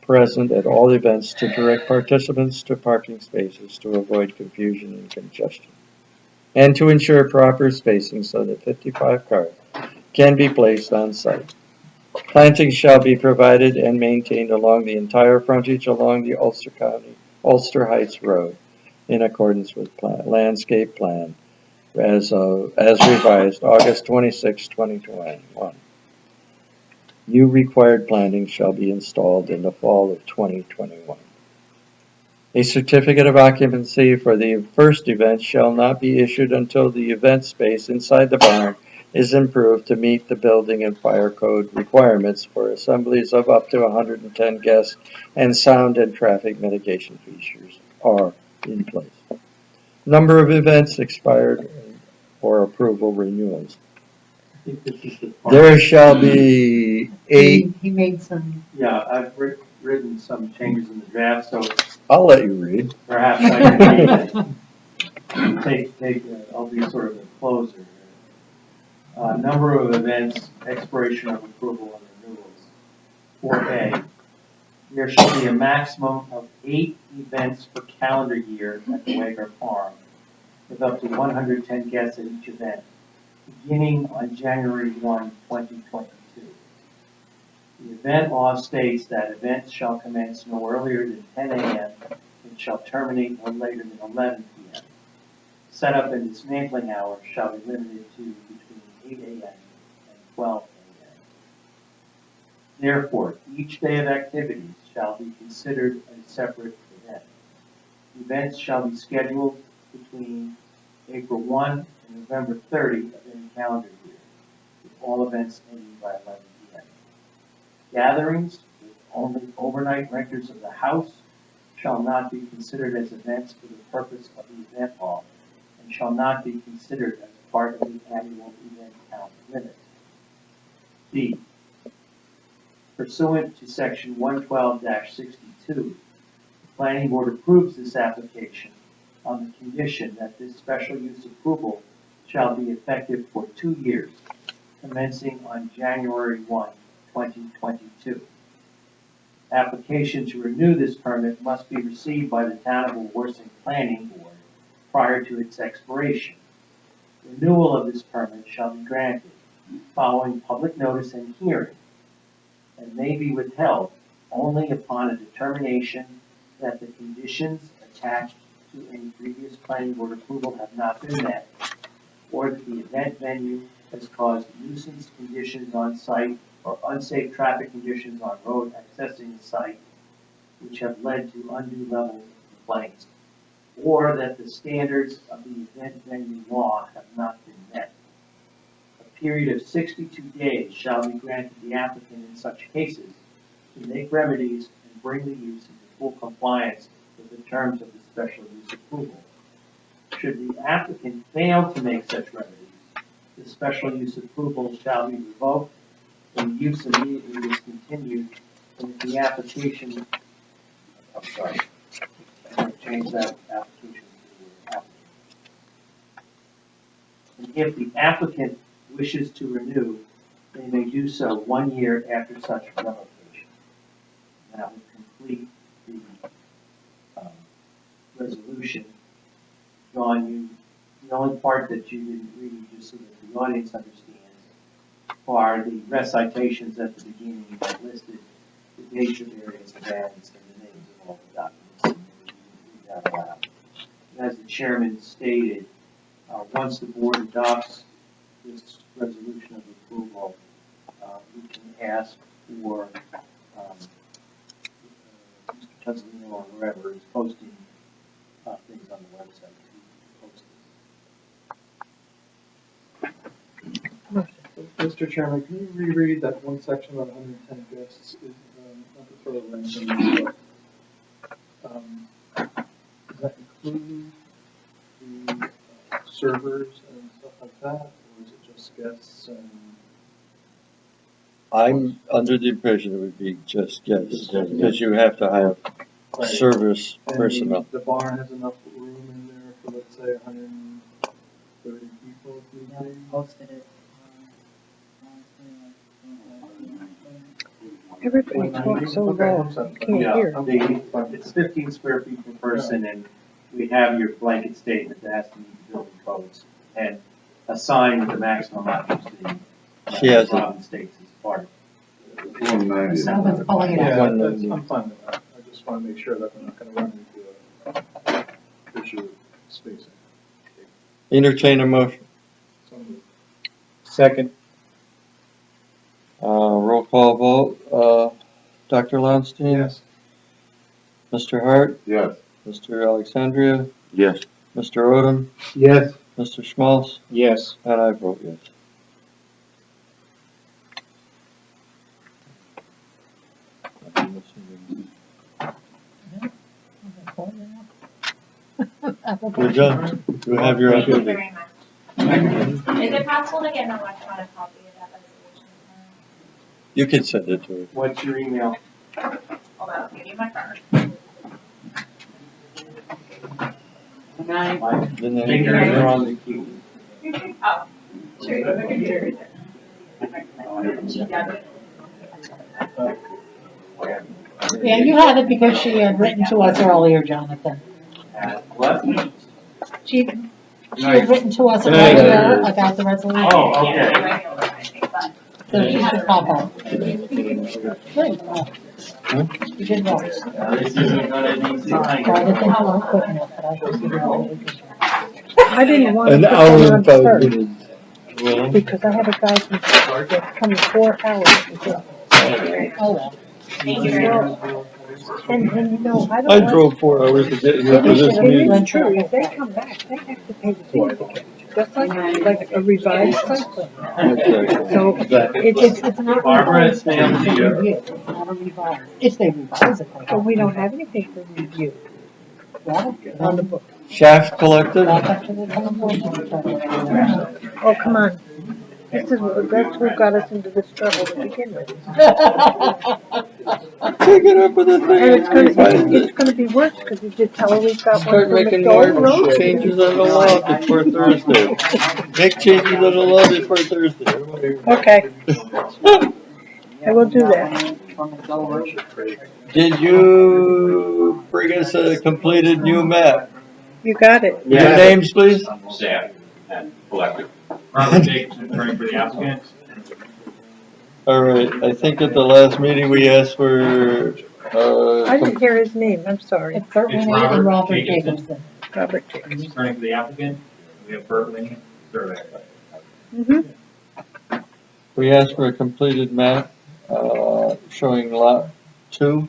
present at all events to direct participants to parking spaces to avoid confusion and congestion, and to ensure proper spacing so that 55 cars can be placed on site. Plantings shall be provided and maintained along the entire frontage along the Ulster Heights Road in accordance with landscape plan as revised August 26, 2021. New required plantings shall be installed in the fall of 2021. A certificate of occupancy for the first event shall not be issued until the event space inside the barn is improved to meet the building and fire code requirements for assemblies of up to 110 guests, and sound and traffic mitigation features are in place. Number of events expired or approval renewals. I think this is the part. There shall be 8. He made some, Yeah, I've written some changes in the draft, so I'll let you read. perhaps I can I'll be sort of a closer. Number of events, expiration of approval and renewals. 4A, there shall be a maximum of 8 events per calendar year at the Wagar Farm, with up to 110 guests at each event, beginning on January 1, 2022. The event law states that events shall commence no earlier than 10 a.m. and shall terminate no later than 11 p.m. Setup and dismantling hours shall be limited to between 8 a.m. and 12 a.m. Therefore, each day of activities shall be considered a separate event. Events shall be scheduled between April 1 and November 30 of any calendar year, with all events ending by 11 p.m. Gatherings with only overnight renters of the house shall not be considered as events for the purpose of the event law, and shall not be considered as part of the annual event count limit. D. Pursuant to section 112-62, the planning board approves this application on the condition that this special use approval shall be effective for 2 years, commencing on January 1, 2022. Application to renew this permit must be received by the Town of Wawarsing Planning Board prior to its expiration. Renewal of this permit shall be granted following public notice and hearing, and may be withheld only upon a determination that the conditions attached to any previous planning board approval have not been met, or that the event venue has caused nuisance conditions on site or unsafe traffic conditions on road accessing the site, which have led to undue level of complaints, or that the standards of the event venue law have not been met. A period of 62 days shall be granted the applicant in such cases to make remedies and bring the use into full compliance with the terms of the special use approval. Should the applicant fail to make such remedies, the special use approval shall be revoked and use immediately discontinued, and if the application, I'm sorry, I'm going to change that application to applicant. And if the applicant wishes to renew, they may do so 1 year after such revocation. That would complete the resolution. John, the only part that you didn't read, just so that the audience understands, are the recitations at the beginning that listed the dates of various events and the names of all the documents. And we read that aloud. As the chairman stated, once the board adopts this resolution of approval, we can ask for Mr. Tuzolino or whoever is posting things on the website to post this. Mr. Chairman, can you reread that one section about 110 guests? Not to throw a wrench in this, but, does that include the servers and stuff like that, or is it just guests and? I'm under the impression it would be just guests, because you have to have service And personnel. the barn has enough room in there for, let's say, 130 people if need be? Posted it. Everybody talks so low, you can't hear. It's 15 square feet per person, and we have your blanket statement that has to meet the building codes, and a sign with the maximum occupancy. She has it. Robin states as part of it. 190. Someone's calling it Yeah, out. I'm fine with that. I just want to make sure that we're not going to run into an issue of spacing. Entertain a motion. So moved. Second. Roll call vote. Dr. Lowenstein? Yes. Mr. Hart? Yes. Mr. Alexandria? Yes. Mr. Odom? Yes. Mr. Schmaltz? Yes. And I vote yes. We're done. You have your Thank you opportunity. very much. Is it possible to get an electronic copy of that resolution? You can send it to her. What's your email? Hold on, I'll give you my card. My Then they- fingers are on the key. Oh, sure, you have a computer right there. Yeah, you have it because she had written to us earlier, Jonathan. What? She had written to us Good night. earlier about the resolution. Oh, okay. Yeah, regular, I think, but. So she should pop up. Good. You did well. This isn't gonna be easy. Try to think along quick enough, but I think you did really good. I didn't want to An put hour them on and 5 first, minutes. Well, because I have a guy that's coming 4 hours to get. Oh, well. Thank you very much. And you know, I don't I want. drove 4 hours to get here It for is, this it meeting. is true, if they come back, they have to pay the fee again, just like a revised site plan. So, it's not Barbara, revised, it's down to you. It's not a revise. If they revise it, they but we don't have anything for review Well, on the book. Shaft collected? back up to the town board and try to- Oh, come on. That's what got us into this trouble to begin with. Take it up with the thing. And it's gonna be worse, because you did tell her we've got one Start for making more McDowell Road. changes on the law before Thursday. Make changes on the law before Thursday. Okay, I will do that. Did you bring us a completed new map? You got it. Your names, please? Staff and collective. Robert Jacobson, attorney for the applicant. All right, I think at the last meeting we asked for, I didn't hear his name, I'm sorry. It's Bert It's Winnie and Robert Robert Jacobson. Jacobson. Robert Jacobs. Attorney for the applicant. We have Bert Winnie, surveyor. Mm-hmm. we asked for a completed map, showing lot 2.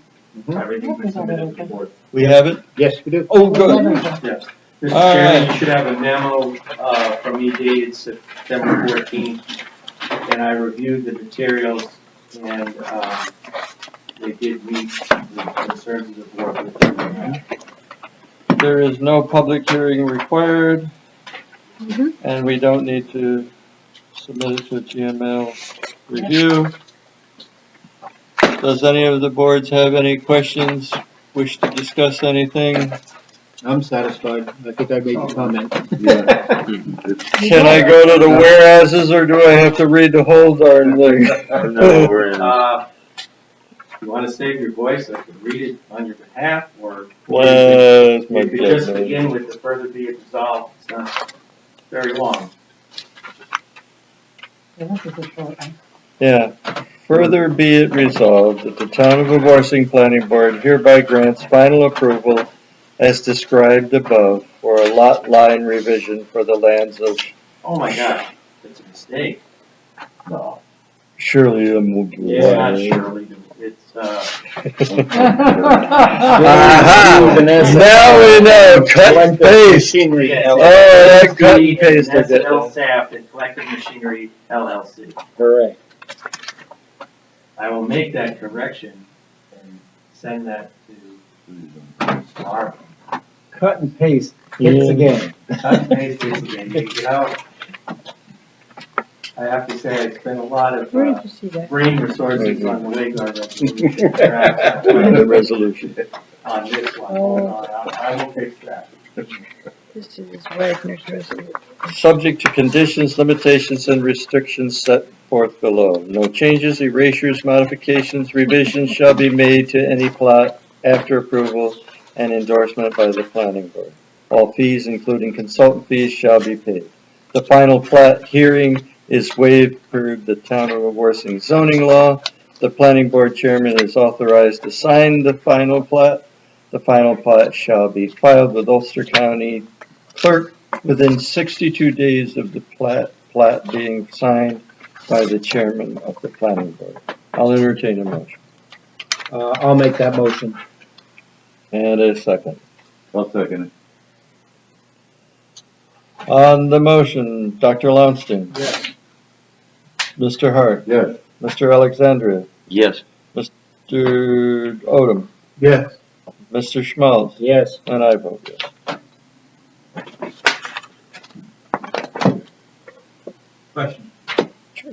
Everything's been submitted to the board. We have it? Yes, we do. Oh, good. Yes. Mr. All Chairman, right. you should have a memo, from me dated September 14th, and I reviewed the materials, and, they did meet the concerns of the board with them. There is no public hearing required, and we don't need to submit it to a GML review. Does any of the boards have any questions, wish to discuss anything? I'm satisfied. I think I made the comment. Can I go to the whereases, or do I have to read the whole darn thing? No, we're in. If you want to save your voice, I could read it on your behalf, or Well, my you could just goodness. begin with the further be it resolved. It's not very long. Yeah, this is a short one. Yeah. Further be it resolved that the Town of Wawarsing Planning Board hereby grants final approval as described above for a lot line revision for the lands of Oh my God, that's a mistake. Shirley It's not Way. Shirley, it's, Aha! Now we know, cut and paste. Machinery. Yes. Oh, that cut and paste I That's did. LSAP and Collective Machinery LLC. Correct. I will make that correction and send that to Barb. Cut and paste, hits again. Cut and paste this again, you know. I have to say, I spent a lot of Where did you see that? brain resources on the Wagar resolution. The resolution. On this one, Oh. I will fix that. This is Wagner's resolution. Subject to conditions, limitations, and restrictions set forth below. No changes, erasures, modifications, revisions shall be made to any plot after approval and endorsement by the planning board. All fees, including consultant fees, shall be paid. The final plat hearing is waived per the Town of Wawarsing zoning law. The planning board chairman is authorized to sign the final plat. The final plat shall be filed with Ulster County Clerk within 62 days of the plat being signed by the chairman of the planning board. I'll entertain a motion. I'll make that motion. And a second. I'll second it. On the motion, Dr. Lounstein. Yes. Mr. Hart. Yes. Mr. Alexandria. Yes. Mr. Odom. Yes. Mr. Schmalz. Yes. And I vote yes. Question.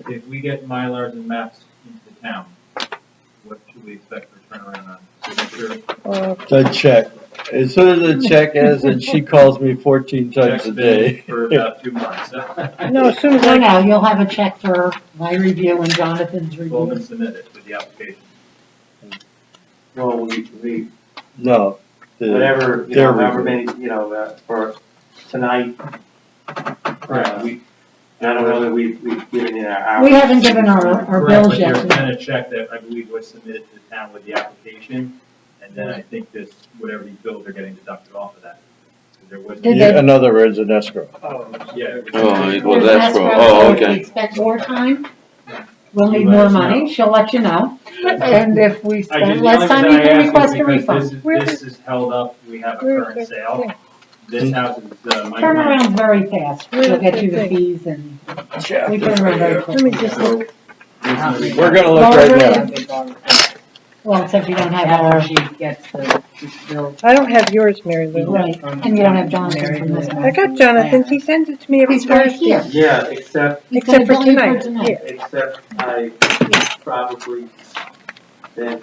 If we get Mylars and maps into town, what should we expect for turnaround on signature? The check. As soon as the check is, and she calls me 14 times Check's a been day. for about 2 months. No, as soon as No, I, no, you'll have a check for my review and Jonathan's Well, been review. submitted with the application. Well, we, No. whatever, their however review. many, for tonight, We, I don't know that we've given in our hours. We haven't given our correct, bills but there's yet. been a check that I believe was submitted to the town with the application, and then I think this, whatever these bills are getting deducted off of that. There was. Did Yeah, they- in other words, an escrow. Yeah. Oh, well, There's that's escrow, wrong. Oh, so if we okay. expect more time, we'll need Let more us know. money, she'll let you know. And if we I spend just, the less only time, reason you I can ask request is a because refund. this is held up, we have a Where's current the sale. thing? This house is, my. Turnaround's very fast, Where's she'll get the you the thing? fees and we turn around very let quickly. me just look. We're gonna look right now. Well, except you don't have After our, she gets the bill. I don't have yours, Mary Lou. right, and you don't have Jonathan from this I one. got Jonathan's, he sends it to me every He's right Thursday. here. Yeah, except, He's gonna Except for bill you tonight, yeah. except I probably, then,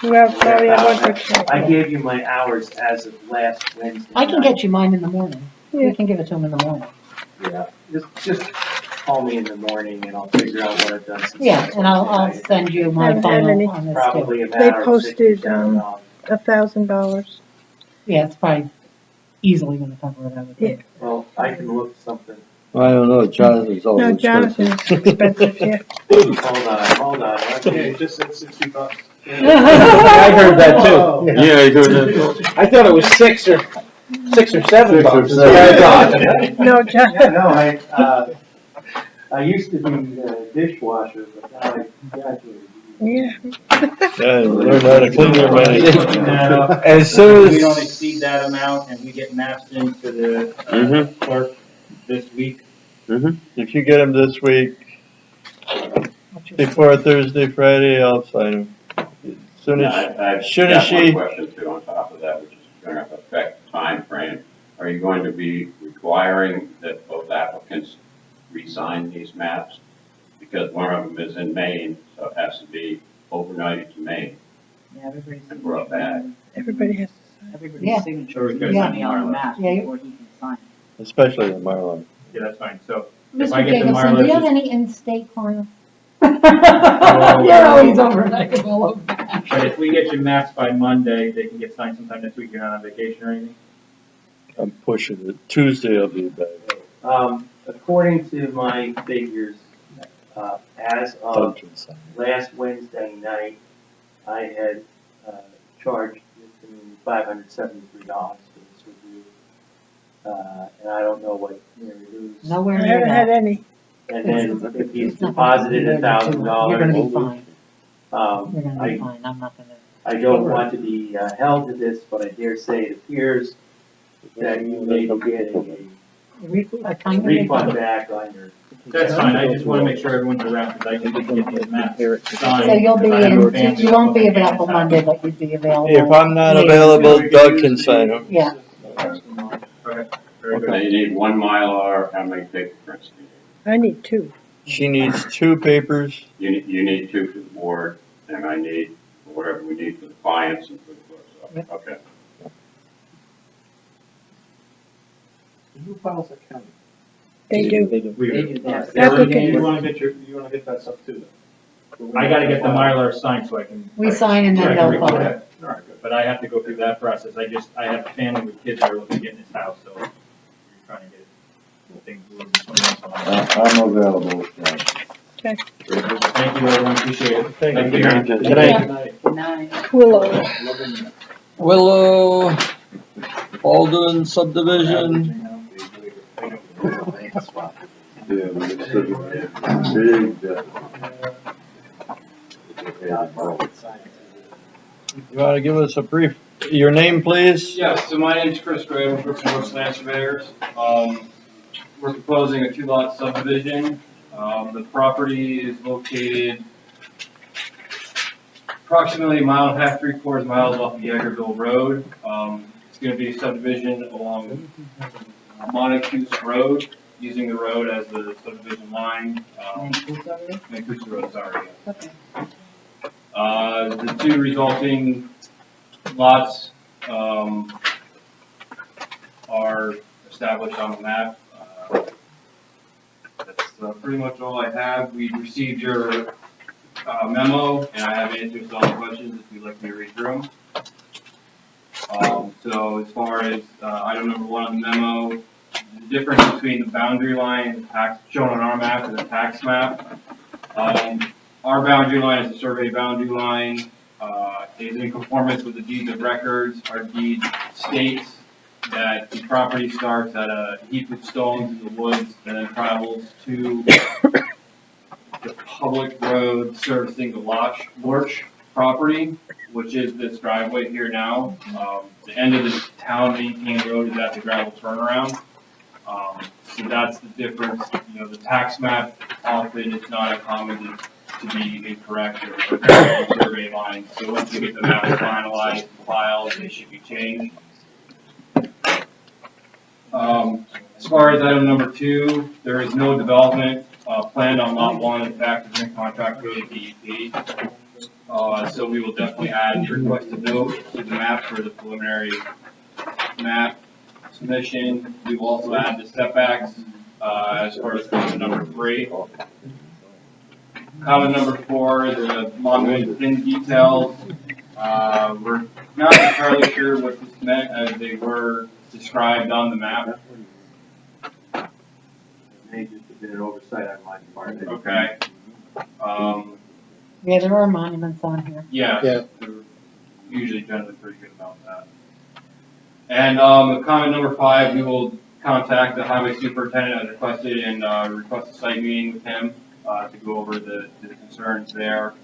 You have, probably have one for tonight. I gave you my hours as of last Wednesday. I can night. get you mine in the morning. Yeah. We can give it to him in the morning. Yeah, just call me in the morning and I'll figure out what I've done since. Yeah, and I'll send you my And final any- on this too. Probably a They matter of posted, $67. $1,000. Yeah, it's probably easily gonna cover it, I would think. Well, I can look something, I don't know, Jonathan's No, always expensive. Jonathan's expensive, yeah. hold on, okay. It just said $60. I heard that too. Yeah, I heard that. I thought it was six or $7. Six or That's what I seven. thought. No, Yeah, Jonathan, no, I used to be a dishwasher, but now I graduated. yeah. Yeah, learn how to clean your money. No. As soon We don't as, exceed that amount and we get maps into the Mhm. clerk this week. if you get them this week, before Thursday, Friday, I'll sign them. As soon as, soon as she, Question too on top of that, which is going to affect time frame. Are you going to be requiring that both applicants re-sign these maps? Because one of them is in Maine, so it has to be overnighted to Maine Yeah, everybody's. and brought back. Everybody has to everybody's Yeah. signature Sure, we is could gonna sign be the on the Mylar. map Yeah, you- before he can sign it. Especially the Mylar. Yeah, that's fine, so if I Mr. get the Jacobson, do you have Mylar, any in-state clients? Oh. You're always overnight all over. but if we get your maps by Monday, they can get signed sometime next week, you're not on vacation or anything? I'm pushing it. Tuesday will be better. According to my figures, as of Doug can sign it. last Wednesday night, I had, charged Mr. Mooney $573 for this review. And I don't know what Mary Lou's. Nowhere I near haven't had that. any. And then if he's It's not gonna be deposited more than two. You're gonna $1,000, be fine. You're gonna be I, fine. I'm not gonna. I don't want to be held to this, but I dare say it appears that you may be getting I a kind of. refund back on your. That's fine, I just wanna make sure everyone's around, because I can get these maps signed. So you'll be because I have a in, family you won't be that lives in available Kansas. Monday, but you'd be available. If I'm not later. available, Doug can sign them. Yeah. Okay, very good. Now you need one Mylar, how many paper prints do you need? I need two. She needs 2 papers. You need 2 for the board, and I need whatever we need for the clients and for the clerk's office. Okay. Who files a county? They do. We They do. do that. Applicant. You wanna get that stuff too, then? I gotta get the Mylar signed so I can. We sign and so I then can they'll record file. it. All right, good. But I have to go through that process, I have a family with kids that are looking to get in this house, so we're trying to get things moving. I'm available, yeah. Okay. Thank you, everyone, appreciate it. Thank you. Have a Good Good night. Good night. Willow. Willow, Alden subdivision. Yeah, but it's such a big, You wanna give us a brief, your name, please? Yes, so my name's Chris Gray, I'm with Brooks Land Surveyors. We're proposing a 2-lot subdivision. The property is located approximately 1.5 to 3/4 miles off the Yeagerville Road. It's gonna be a subdivision along Montecuce Road, using the road as the subdivision line. Montecuce Road, sorry. Okay. The 2 resulting lots, are established on the map. That's pretty much all I have. We received your memo, and I have answers to all the questions if you'd like me to read through them. So as far as item number 1 on the memo, the difference between the boundary line and the tax, shown on our map and the tax map. Our boundary line is the survey boundary line. Is in conformance with the deeds of records. Our deed states that the property starts at a heap of stones in the woods and then travels to the public road servicing the Lorch property, which is this driveway here now. The end of the town maintained road is at the gravel turnaround. So that's the difference. You know, the tax map often is not uncommon to be incorrect or survey lines. So once we get the map finalized and filed, they should be changed. As far as item number 2, there is no development planned on lot 1. In fact, it's in contract with the DEP. So we will definitely add the requested note to the map for the preliminary map submission. We will also add the setbacks as far as comment number 3. Comment number 4, the monument pin details. We're not entirely sure what this meant as they were described on the map. It may just have been an oversight on my part. Okay. Yeah, there are monuments on here. Yeah, Yeah. they're usually generally pretty good about that. And comment number 5, we will contact the highway superintendent as requested and request a site meeting with him to go over the concerns there.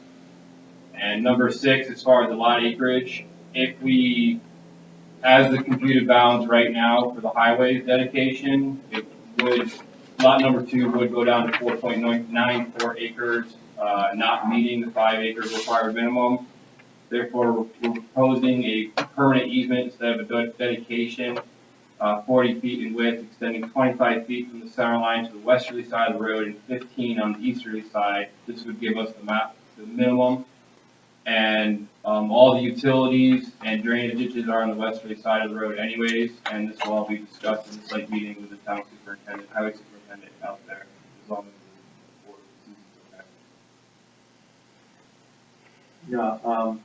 And number 6, as far as the lot acreage, if we, as the computed bounds right now for the highway dedication, it would, lot number 2 would go down to 4.94 acres, not meeting the 5 acres required minimum. Therefore, we're proposing a permanent easement instead of a dedication, 40 feet in width, extending 25 feet from the center line to the westerly side of the road and 15 on the easterly side. This would give us the minimum. And, all the utilities and drainage ditches are on the westerly side of the road anyways, and this will all be discussed in the site meeting with the town superintendent, highway superintendent out there, as long as the board sees it's okay.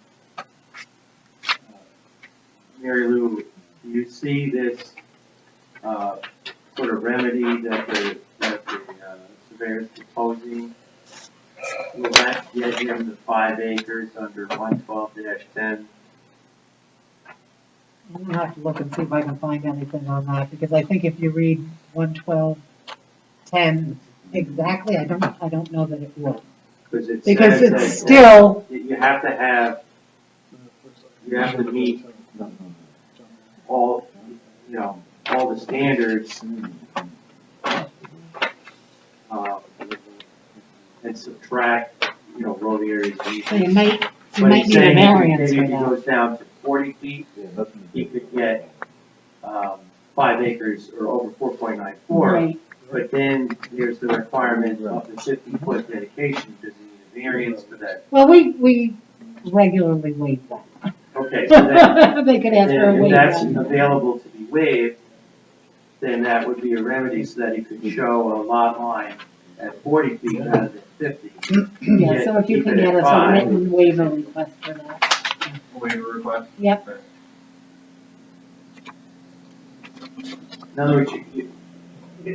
Mary Lou, do you see this, sort of remedy that the surveyor is proposing? Will that get him to 5 acres under 112-10? I'm gonna have to look and see if I can find anything on that, because I think if you read 112:10 exactly, I don't know that it will. Because it Because says it's that still, you have to meet all, all the standards, and subtract, road areas. so you might But he's need a saying variance maybe for if he that. goes down to 40 feet, he could get, 5 acres or over 4.94. Right. But then there's the requirement of the 50-foot dedication, does he need a variance for that? Well, we regularly waive that. Okay, so then, They could ask for a if waiver. that's available to be waived, then that would be a remedy so that he could show a lot line at 40 feet rather than 50. Yeah, so if you can get us a written waiver request for that. Waiver request? Yep. Okay. In other words, if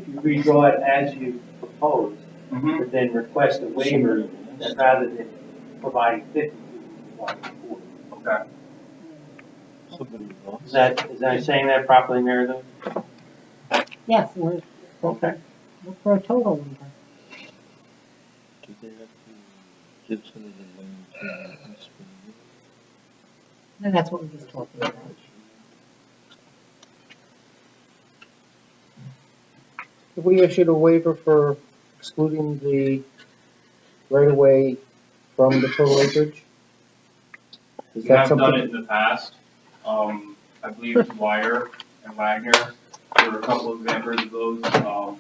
you redraw it as you propose, Mm-hmm. but then request a waiver that rather than providing 50 feet, you want 40. Okay. Is that saying that properly, Mary Lou? Yes, we're, Okay. look for a total waiver. And that's what we just talked about. Have we issued a waiver for excluding the right-of-way from the total acreage? Is We that have done something? it in the past. I believe it's Wire and Wagner. There were a couple of examples of those,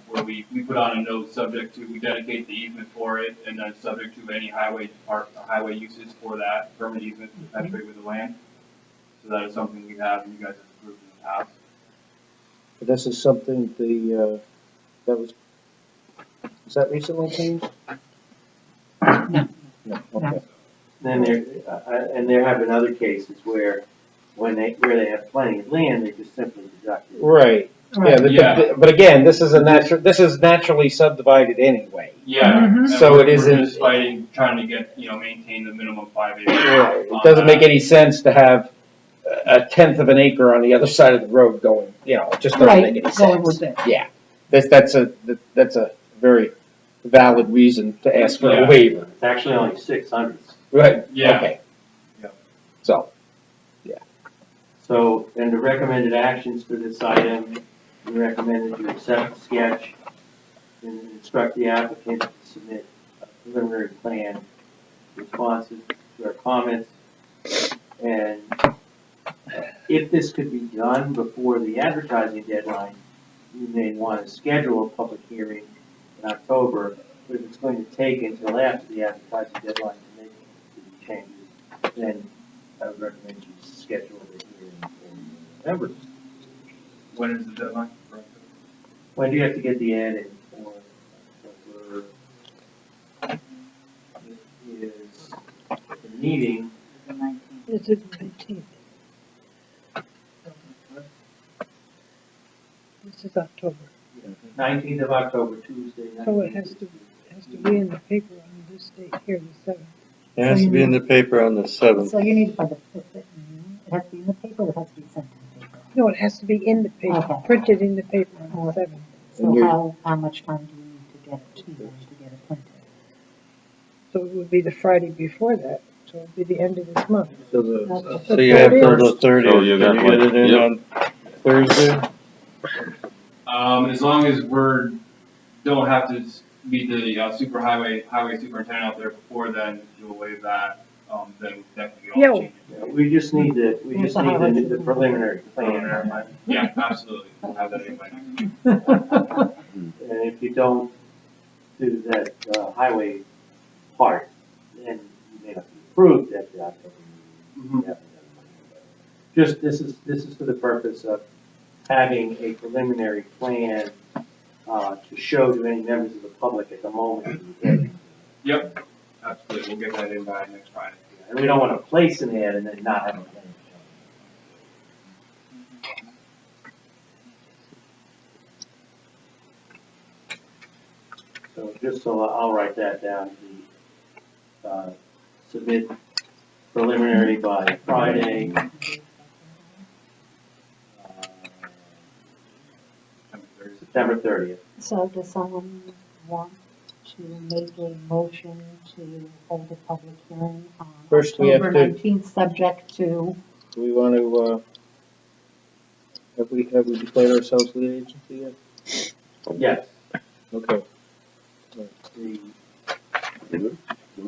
where we put on a note subject to, we dedicate the easement for it, and then subject to any highway uses for that permanent easement to perpetuate with the land. So that is something we have, and you guys have approved in the past. This is something was that recently changed? No. No, okay. Then there have been other cases where where they have plenty of land, they just simply deduct it. Right. Yeah, but again, this is naturally subdivided anyway. Yeah. Mhm. And So we're it isn't- just fighting, trying to get, maintain the minimum 5 acres. Right. It doesn't make any sense to have a tenth of an acre on the other side of the road going, it just doesn't make any Right, going with sense. it. Yeah. That's a very valid reason to ask for Yeah. a waiver. It's actually only 600. Right. Yeah. Okay. Yeah. So. So, and the recommended actions for this item, we recommended you accept the sketch and instruct the applicant to submit a preliminary plan responsive to our comments. And if this could be done before the advertising deadline, you may want to schedule a public hearing in October. But if it's going to take until after the advertising deadline to make the changes, then I would recommend you schedule the hearing in November. When is the deadline? When do you have to get the ad in for October? It is the meeting. The 19th. It's the 19th. This is October, 19th of October, Tuesday. so 19th. it has to be in the paper on this date here, the 7th. It has to be in the paper on the 7th. So you need, it has to be in the paper, or it has to be sent to the paper? No, it has to be in the paper, Okay. printed in the paper on the 7th. So how much time do you need to get it to them to get it printed? So it would be the Friday before that, so it would be the end of this month. So The you have till the 30th. 30th, So you can got you get like- it in yep. on Thursday? As long as don't have to meet the highway superintendent out there before then, you'll waive that, then that can be all Yeah. changed. Yeah, we just need the preliminary plan. Yeah, absolutely, we'll have that in by next week. And if you don't do that highway part, then you may not be approved at the October meeting. Mhm. We haven't done it. Just, this is for the purpose of having a preliminary plan, to show to any members of the public at the moment of the hearing. Yep, absolutely, we'll get that in by next Friday. And we don't want to place an ad and then not have a plan. So just so I'll write that down, submit preliminary by Friday. September 30th. So does someone want to make a motion to hold a public hearing on First, we have October to- 19th, subject to? Do we want to, have we declared ourselves lead agency yet? Yes. Okay.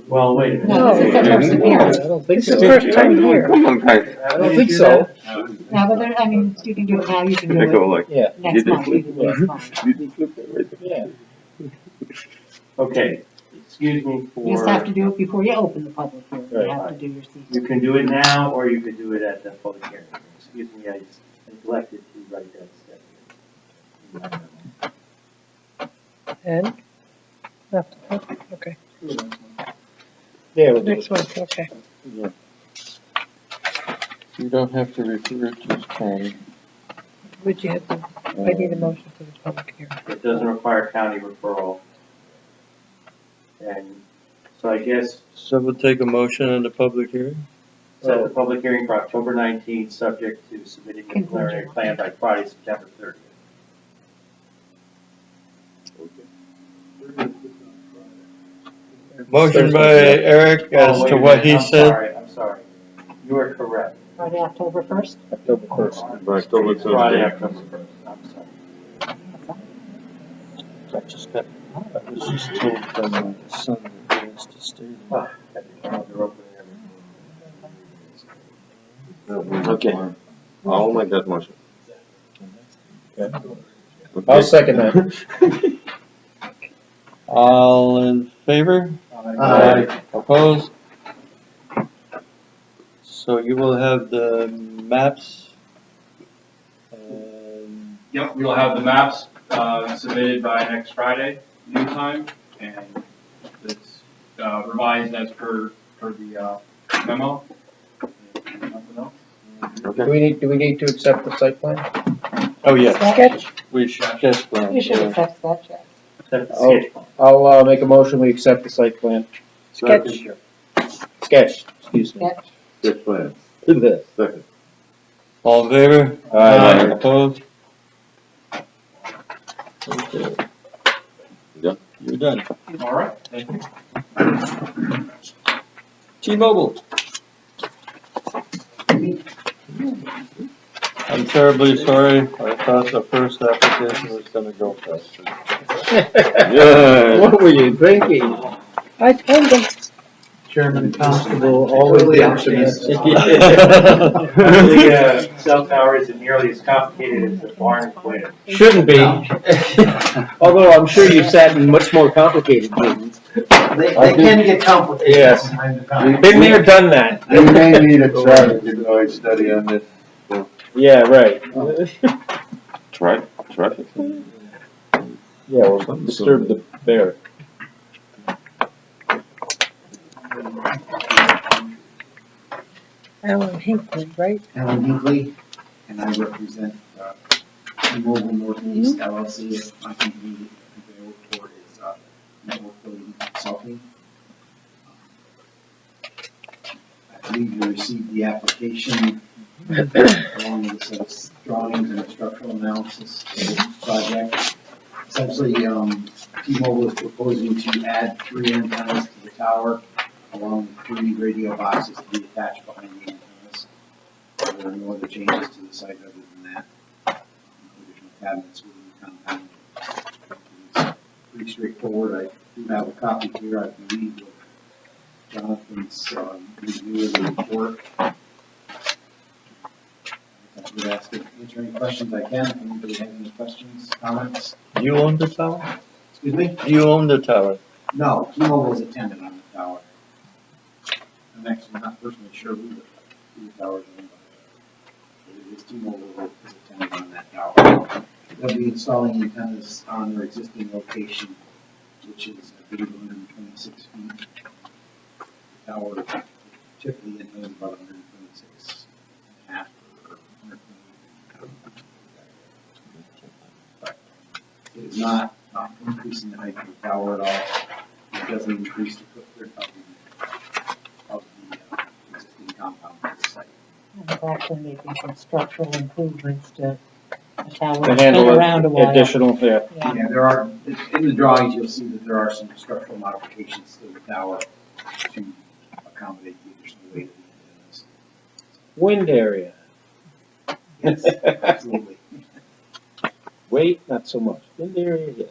Well, wait a minute. No, it's the first appearance. I don't think It's so. the first time here. Come on, guys. I don't think so. No, but there, I mean, you can do it now, you can do I go it like, Yeah, next month, either way is fine. you didn't flip that right there. yeah. Okay, excuse me You just have for, to do it before you open the public hearing, you Right. have to do your you secret. can do it now, or you could do it at the public hearing. Excuse me, I neglected to write that step. And? Okay. Yeah, we'll do Next it. month, okay. You don't have to refer it to county. Would you have to, I need a motion for the public hearing. It doesn't require county referral. And so I guess So we'll take a motion on the public hearing? set the public hearing for October 19th, subject to submitting the preliminary plan by Friday, September 30th. Motion by Eric as Oh, wait to a what minute, he said. I'm sorry. You are correct. Friday, October 1st? October 1st. By October Friday, 30th. October 1st, I'm sorry. I just got, I was just told by my son that he has to stay there. Ah, got the calendar open and everything. Okay. I'll make that motion. I'll second that. All in favor? Aye. Opposed? So you will have the maps and Yep, we'll have the maps, submitted by next Friday, noon time, and it's, revised as per the, memo. Nothing else? Do we need to accept the site plan? oh yeah, Sketch, we should sketch plan. you should accept sketch, yeah. Set the Oh. sketch plan. I'll, make a motion, we accept the site plan. Sketch, Sketch, excuse me. sketch. Good plan. Second. All in favor? Aye. Opposed? Okay. Done? You're done. All right, thank you. T-Mobile. I'm terribly sorry. I thought the first application was gonna go faster. Yeah. What were you thinking? I told them. Chairman Constable, always the optimist. The cell tower isn't nearly as complicated as the barn equator. Shouldn't be. Although I'm sure you sat in much more complicated meetings. They can get complicated Yes. from time to time. Been there, done that. We may need a traffic noise study on this. Yeah, right. Traffic? Yeah, well, disturb the bear. Alan Hinckley, right? Alan Hinckley, and I represent T-Mobile Northeast LLC. My company that I work for is Network Building Consulting. I believe you received the application along with a set of drawings and a structural analysis for this project. Essentially, T-Mobile is proposing to add 3 antennas to the tower, along with 3 radio boxes to be attached behind the antennas. There are no other changes to the site other than that. Additional cabinets within the compound. It's pretty straightforward. I do have a copy here, I believe, of Jonathan's review of the report. I would answer any questions I can. If anybody has any questions, comments. You own the tower? Excuse me? You own the tower? No, T-Mobile is a tenant on the tower. I'm actually not personally sure who the tower is owned by. But it is T-Mobile that is antennas on that tower. They'll be installing antennas on their existing location, which is, I believe, 126 feet. The tower typically in those about 126 and a half or 128. But it is not increasing the height of the tower at all. It doesn't increase the footprint of the existing compound of the site. And it's actually making some structural improvements to the tower. To It's been handle around a while. additional, yeah. Yeah, there are, in the drawings, you'll see that there are some structural modifications to the tower to accommodate the additional weight of the antennas. Wind area. Yes, absolutely. Weight, not so much. Wind area, yes.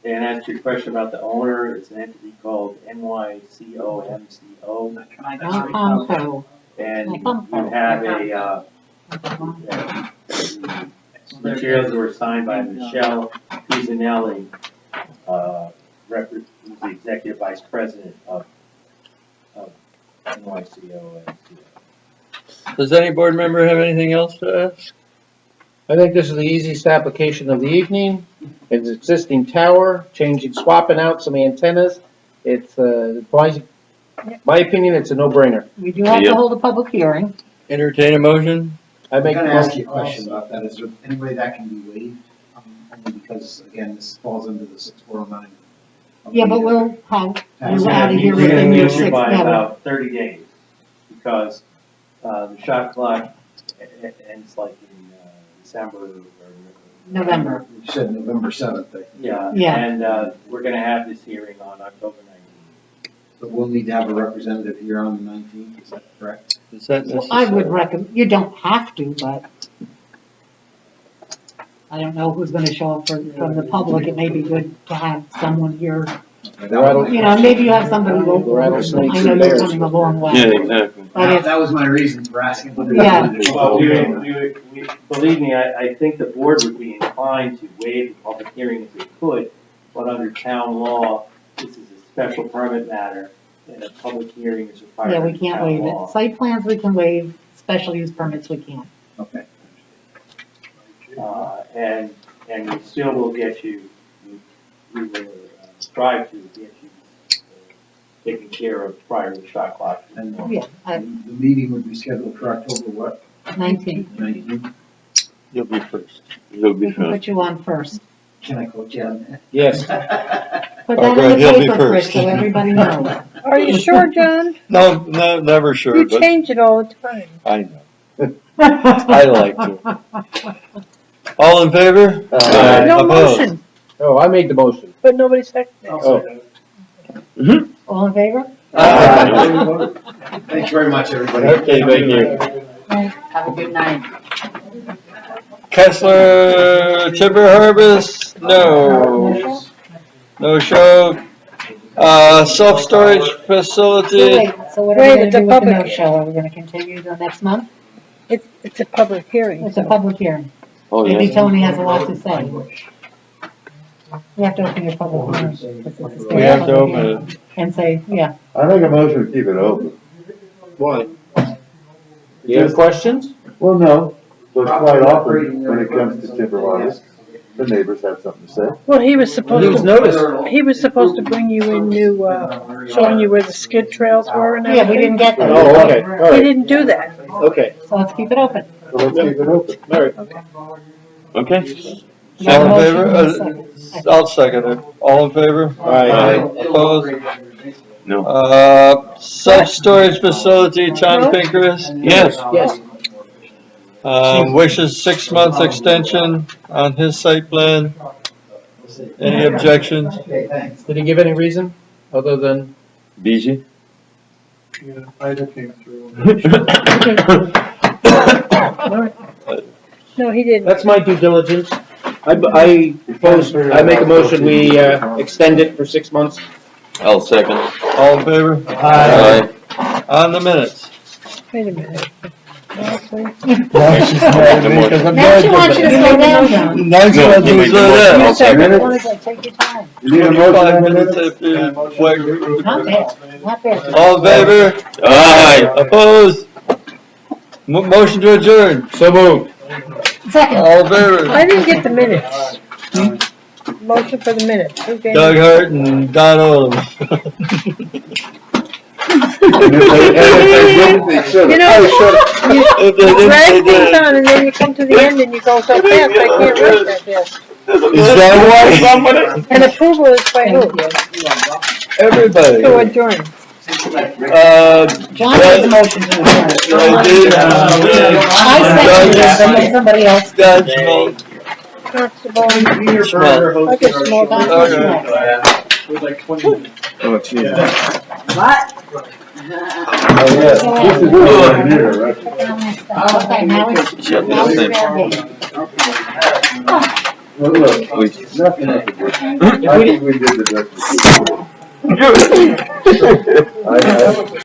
And as to your question about the owner, it's an entity called NYCOMCO. Comco. And you have materials were signed by Michelle Pisanelli, who's the executive vice president of NYCOMCO. Does any board member have anything else to ask? I think this is the easiest application of the evening. It's existing tower, swapping out some antennas. It's, my opinion, it's a no-brainer. We do have to hold a public hearing. Entertain a motion? I'm gonna ask you a question about that. Is there any way that can be waived? Only because, again, this falls under the 6409. Yeah, but we'll have you Yeah, out of here you within can your issue 6 by hours. about 30 days, because the shot clock ends like in December or November. You said November 7th, I think. Yeah, Yeah. and we're gonna have this hearing on October 19th. So we'll need to have a representative here on the 19th, is that correct? Is that Well, I would necessary? recommend, you don't have to, but I don't know who's gonna show up from the public. It may be good to have someone here. You know, maybe you have somebody local. I Rattlesnakes know and you're bears. coming a long way. exactly. But if, That was my reason for asking. whether Yeah. you wanted to- Well, believe me, I think the board would be inclined to waive the public hearing if it could, but under town law, this is a special permit matter, and a public hearing is required yeah, we under can't town waive law. it. Site plans we can waive, special use permits we can't. Okay. And we still will get you, we will strive to get you taken care of prior to the shot clock. And Yeah, the meeting would be scheduled for October what? 19. 19th? You'll be first. You'll be We can fine. put you on first. Can I quote you on that? Yes. Put Oh, that good, in he'll the be paper, Chris, first. so everybody knows. Are you sure, John? No, never sure, You but change it all the time. I know. I like to. All in favor? Aye. No Opposed? motion, Oh, I made the motion. but nobody seconded it. Oh. All in favor? Thanks very much, everybody. Okay, thank you. Have a good night. Kessler Timber Harvest, no. No show. Self-storage So facility, wait, so what are Wait, we it's gonna do a with the public no-show? Are we gonna continue till next month? It's a public hearing. It's a public hearing. Oh, Maybe yeah. Tony has a lot to say. We have to open your public hearing. we have to open it. And say, yeah, I make a motion to keep it open. Why? You have questions? Well, no, but quite often, when it comes to timber harvest, the neighbors have something to say. Well, he was supposed Lose to, notice. he was supposed to bring you in new, showing you where the skid trails were and yeah, we everything. didn't get that. Oh, okay, all He right, didn't do that. okay, So let's keep it open. So let's keep it open. all right. Okay. You got a All in motion favor? and a second. I'll second it. All in favor? Aye. Opposed? No. Self-storage facility, Tom Pinker's. Yes. Yes. Wishes 6 months extension on his site plan. Any objections? Okay, thanks. Did he give any reason other than? Busy? Yeah, Ida came through. No, he didn't. That's my due diligence. I make a motion, we, extend it for 6 months. I'll second. All in favor? Aye. On the minutes. Wait a minute. Honestly. Now she's mad at me 'cause I'm Now she not wants you to doing slow it. down, John. Now she wants me to slow down. Take Minutes? your time. You need a motion 25 on the minutes minutes? after Wagner. Not bad, not bad. All in favor? Aye. Opposed? Motion to adjourn. So moved. Second. All in favor? I didn't get the minutes. Motion for the minutes. Who gave Doug it? Hart and Don Olam. And if they didn't, they should You have. know, If they you didn't, drag they things did. on and then you come to the end and you go so fast, I can't write that fast. Is John White? And approval is by who? Everybody. To adjourn. John made the motion to adjourn. I did. I seconded it, but somebody else. Doug Schmaltz. Constable. Peter Schmaltz. Berger I hosted could our smoke show. on Okay. It was like 20 minutes. Oh, geez. What? Oh, yeah. This is good right here, right? Okay, now it's fair game. Well, look, nothing else to do. I think we did the best we could. I